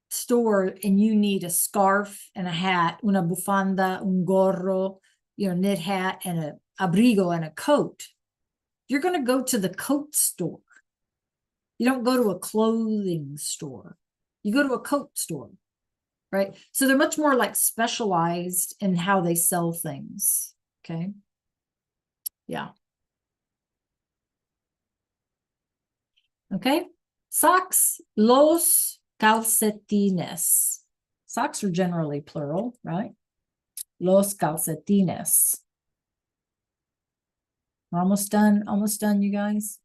store and you need a scarf and a hat, una bufanda, un gorro, knit hat, and a abrigo and a coat, you're going to go to the coat store. You don't go to a clothing store. You go to a coat store, right? So they're much more like specialized in how they sell things. Okay. Yeah. Okay. Socks, los calcetines. Socks are generally plural, right? Los calcetines. We're almost done, you guys.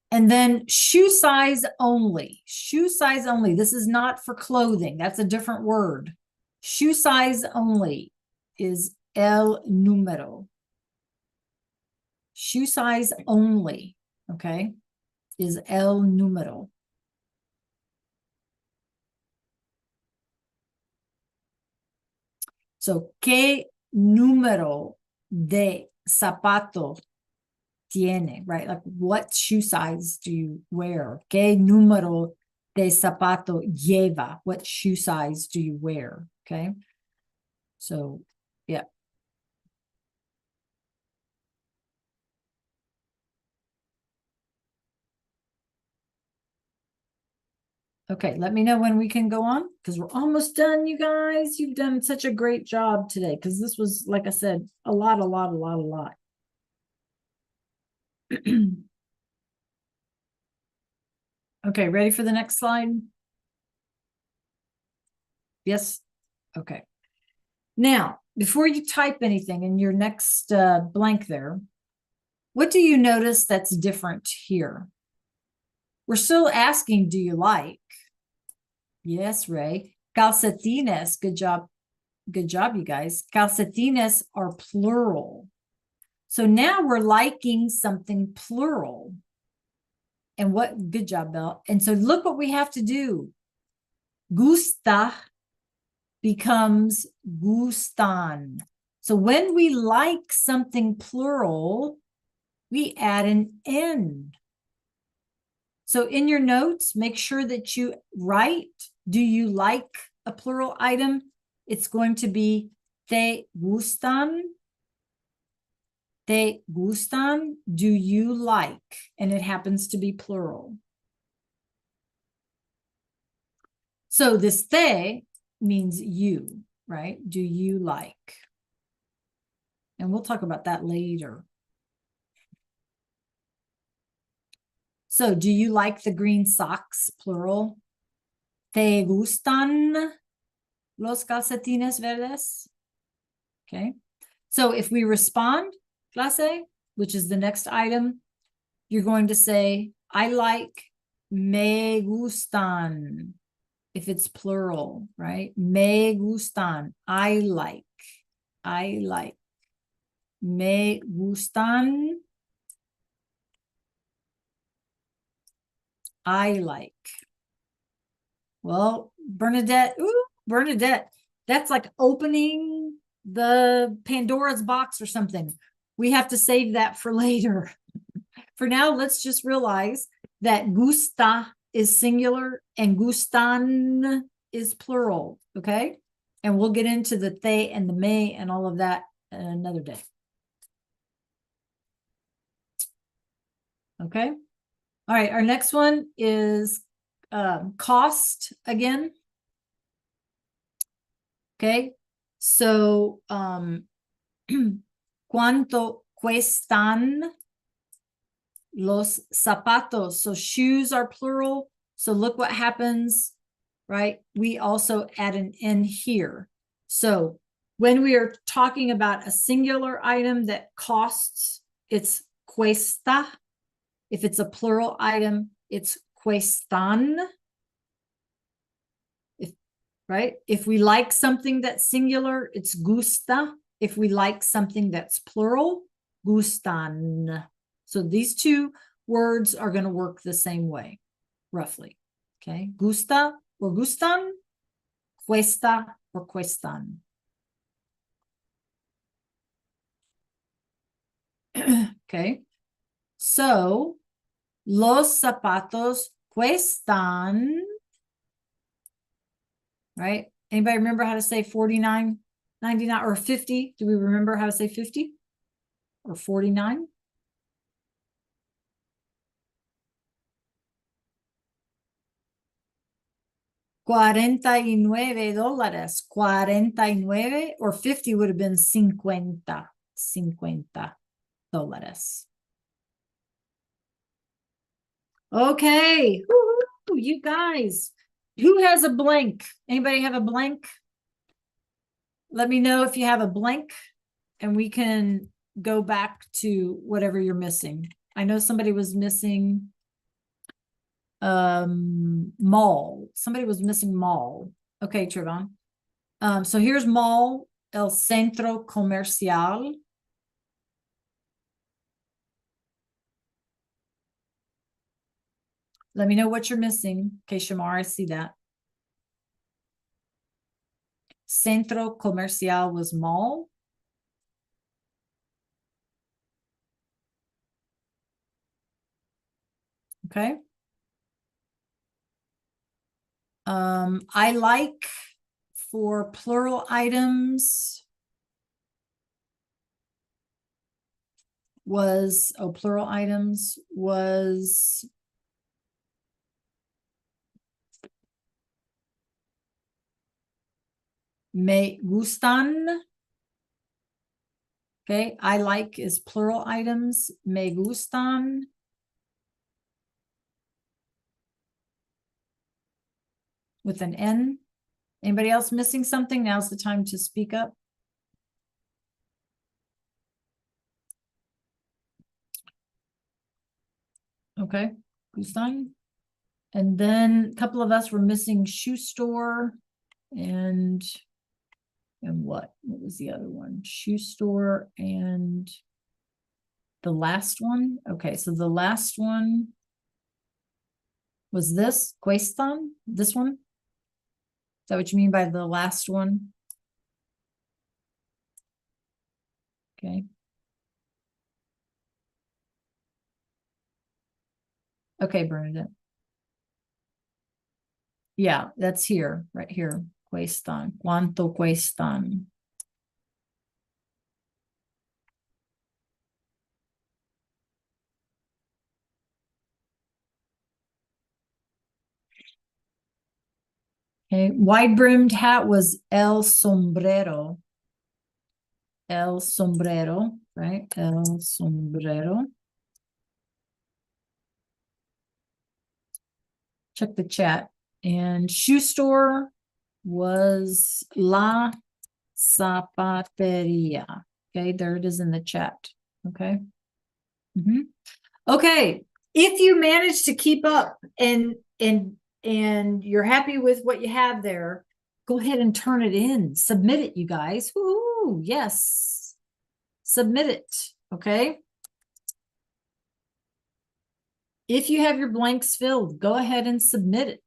And then shoe size only. Shoe size only. This is not for clothing. That's a different word. Shoe size only is el número. Shoe size only, okay, is el número. So, ¿qué número de zapato tiene, right? Like, what shoe size do you wear? ¿Qué número de zapato lleva? What shoe size do you wear? Okay. So, yeah. Okay, let me know when we can go on, because we're almost done, you guys. You've done such a great job today, because this was, like I said, a lot. Okay, ready for the next slide? Yes? Okay. Now, before you type anything in your next blank there, what do you notice that's different here? We're still asking, do you like? Yes, Ray. Calcetines, good job. Good job, you guys. Calcetines are plural. So now we're liking something plural. And what, good job, Belle. And so look what we have to do. Gusta becomes gustan. So when we like something plural, we add an N. So in your notes, make sure that you write, do you like a plural item? It's going to be te gustan. Te gustan, do you like? And it happens to be plural. So this te means you, right? Do you like? And we'll talk about that later. So do you like the green socks, plural? ¿Te gustan los calcetines verdes? Okay. So if we respond, clase, which is the next item, you're going to say, I like, me gustan. If it's plural, right? Me gustan, I like. I like. Me gustan, I like. Well, Bernadette, that's like opening the Pandora's box or something. We have to save that for later. For now, let's just realize that gusta is singular and gustan is plural, okay? And we'll get into the te and the me and all of that another day. Okay. All right, our next one is cost again. Okay, so ¿cuánto cuestan los zapatos? So shoes are plural. So look what happens right? We also add an N here. So when we are talking about a singular item that costs, it's cuesta. If it's a plural item, it's cuestan. Right? If we like something that's singular, it's gusta. If we like something that's plural, gustan. So these two words are going to work the same way, roughly. Okay, gusta or gustan, cuesta or cuestan. Okay, so los zapatos cuestan. Right? Anybody remember how to say 49.99 or 50? Do we remember how to say 50 or 49? $49. 49 or 50 would have been 50 dólares. Okay. Woo-hoo, you guys. Who has a blank? Anybody have a blank? Let me know if you have a blank and we can go back to whatever you're missing. I know somebody was missing mall. Somebody was missing mall. Okay, Trevon. So here's mall, el centro comercial. Let me know what you're missing. Okay, Shamar, I see that. Centro comercial was mall. Okay. I like for plural items was, plural items was me gustan. Okay, I like is plural items, me gustan. With an N. Anybody else missing something? Now's the time to speak up. Okay, gustan. And then a couple of us were missing shoe store and what was the other one? Shoe store and the last one. Okay, so the last one was this cuestan, this one. Is that what you mean by the last one? Okay. Okay, Bernadette. Yeah, that's here, right here. Cuestan. ¿Cuánto cuestan? Okay, wide-brimmed hat was el sombrero. El sombrero, right? El sombrero. Check the chat. And shoe store was la zapateria. Okay, there it is in the chat. Okay. Okay. If you manage to keep up and you're happy with what you have there, go ahead and turn it in. Submit it, you guys. Woo, yes. Submit it. Okay. If you have your blanks filled, go ahead and submit it.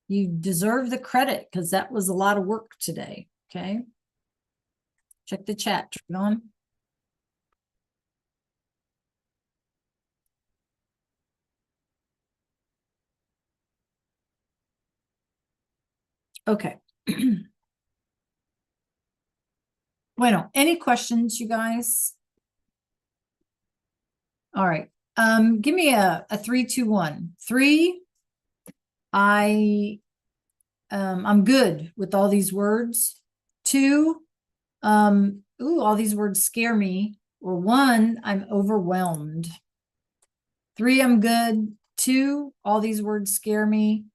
You deserve the credit because that was a lot of work today. Okay. Check the chat. Turn it on. Okay. Bueno, any questions, you guys? All right. Give me a 3, 2, 1. 3. I'm good with all these words. 2, all these words scare me. Or 1, I'm overwhelmed. 3, I'm good. 2, all these words scare me.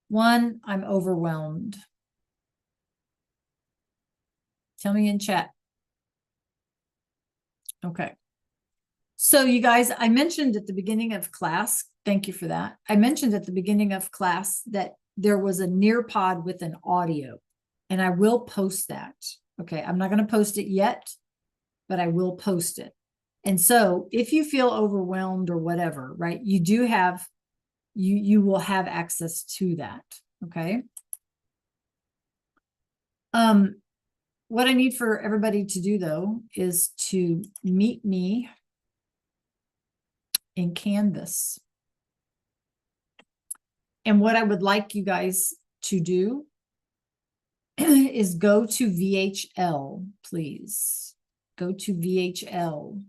1, I'm overwhelmed. Tell me in chat. Okay. So you guys, I mentioned at the beginning of class, thank you for that. I mentioned at the beginning of class that there was a Nearpod with an audio, and I will post that. Okay, I'm not going to post it yet, but I will post it. And so if you feel overwhelmed or whatever, right, you do have, you will have access to that. Okay. What I need for everybody to do though is to meet me in Canvas. And what I would like you guys to do is go to VHL, please. Go to VHL.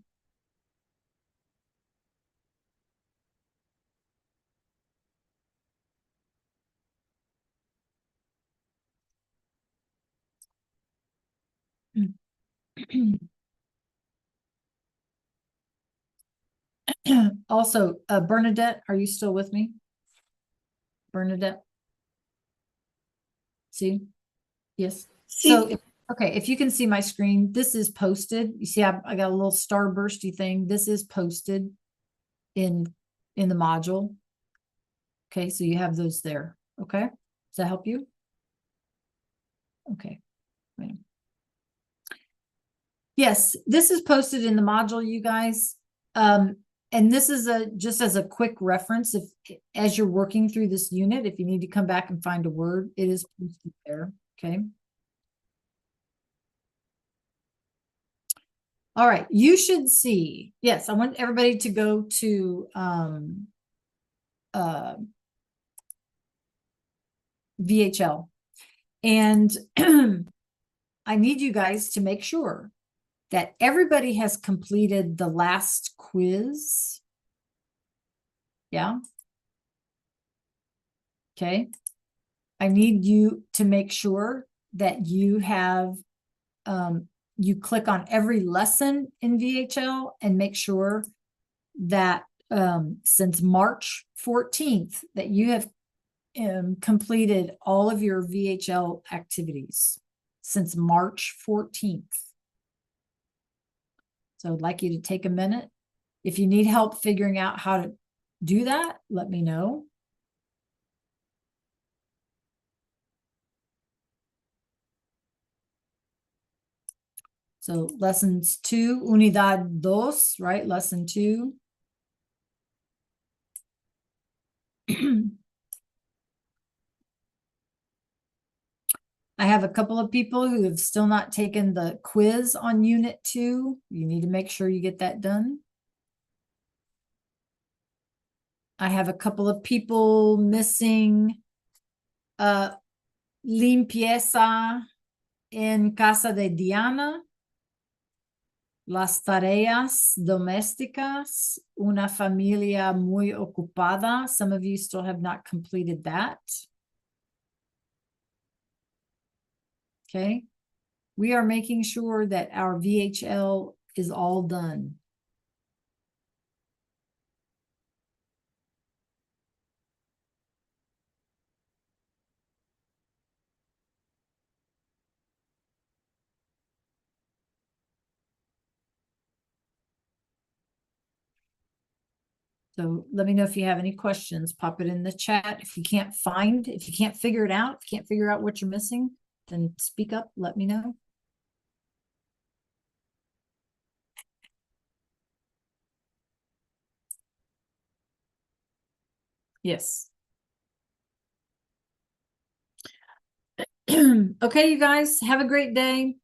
Also, Bernadette, are you still with me? Bernadette? See? Yes. So, okay, if you can see my screen, this is posted. You see, I got a little starbursty thing. This is posted in the module. Okay, so you have those there. Okay, does that help you? Okay. Wait. Yes, this is posted in the module, you guys. And this is just as a quick reference, if as you're working through this unit, if you need to come back and find a word, it is posted there. Okay. All right, you should see. Yes, I want everybody to go to VHL. And I need you guys to make sure that everybody has completed the last quiz. Yeah. Okay. I need you to make sure that you have, you click on every lesson in VHL and make sure that since March 14th that you have completed all of your VHL activities since March 14th. So I'd like you to take a minute. If you need help figuring out how to do that, let me know. So lessons 2, unidad 2, right? Lesson 2. I have a couple of people who have still not taken the quiz on Unit 2. You need to make sure you get that done. I have a couple of people missing limpieza en casa de Diana, las tareas domésticas, una familia muy ocupada. Some of you still have not completed that. Okay. We are making sure that our VHL is all done. So let me know if you have any questions, pop it in the chat. If you can't figure it out, if you can't figure out what you're missing, then speak up, let me know. Yes. Okay, you guys, have a great day.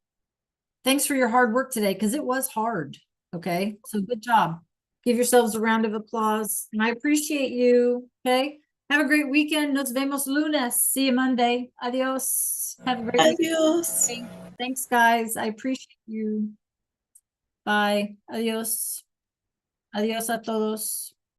Thanks for your hard work today, because it was hard. Okay, so good job. Give yourselves a round of applause, and I appreciate you. Okay, have a great weekend. Nos vemos lunes. See you Monday. Adios. Have a great Adios. weekend. Thanks, guys. I appreciate you. Bye. Adios. Adios a todos.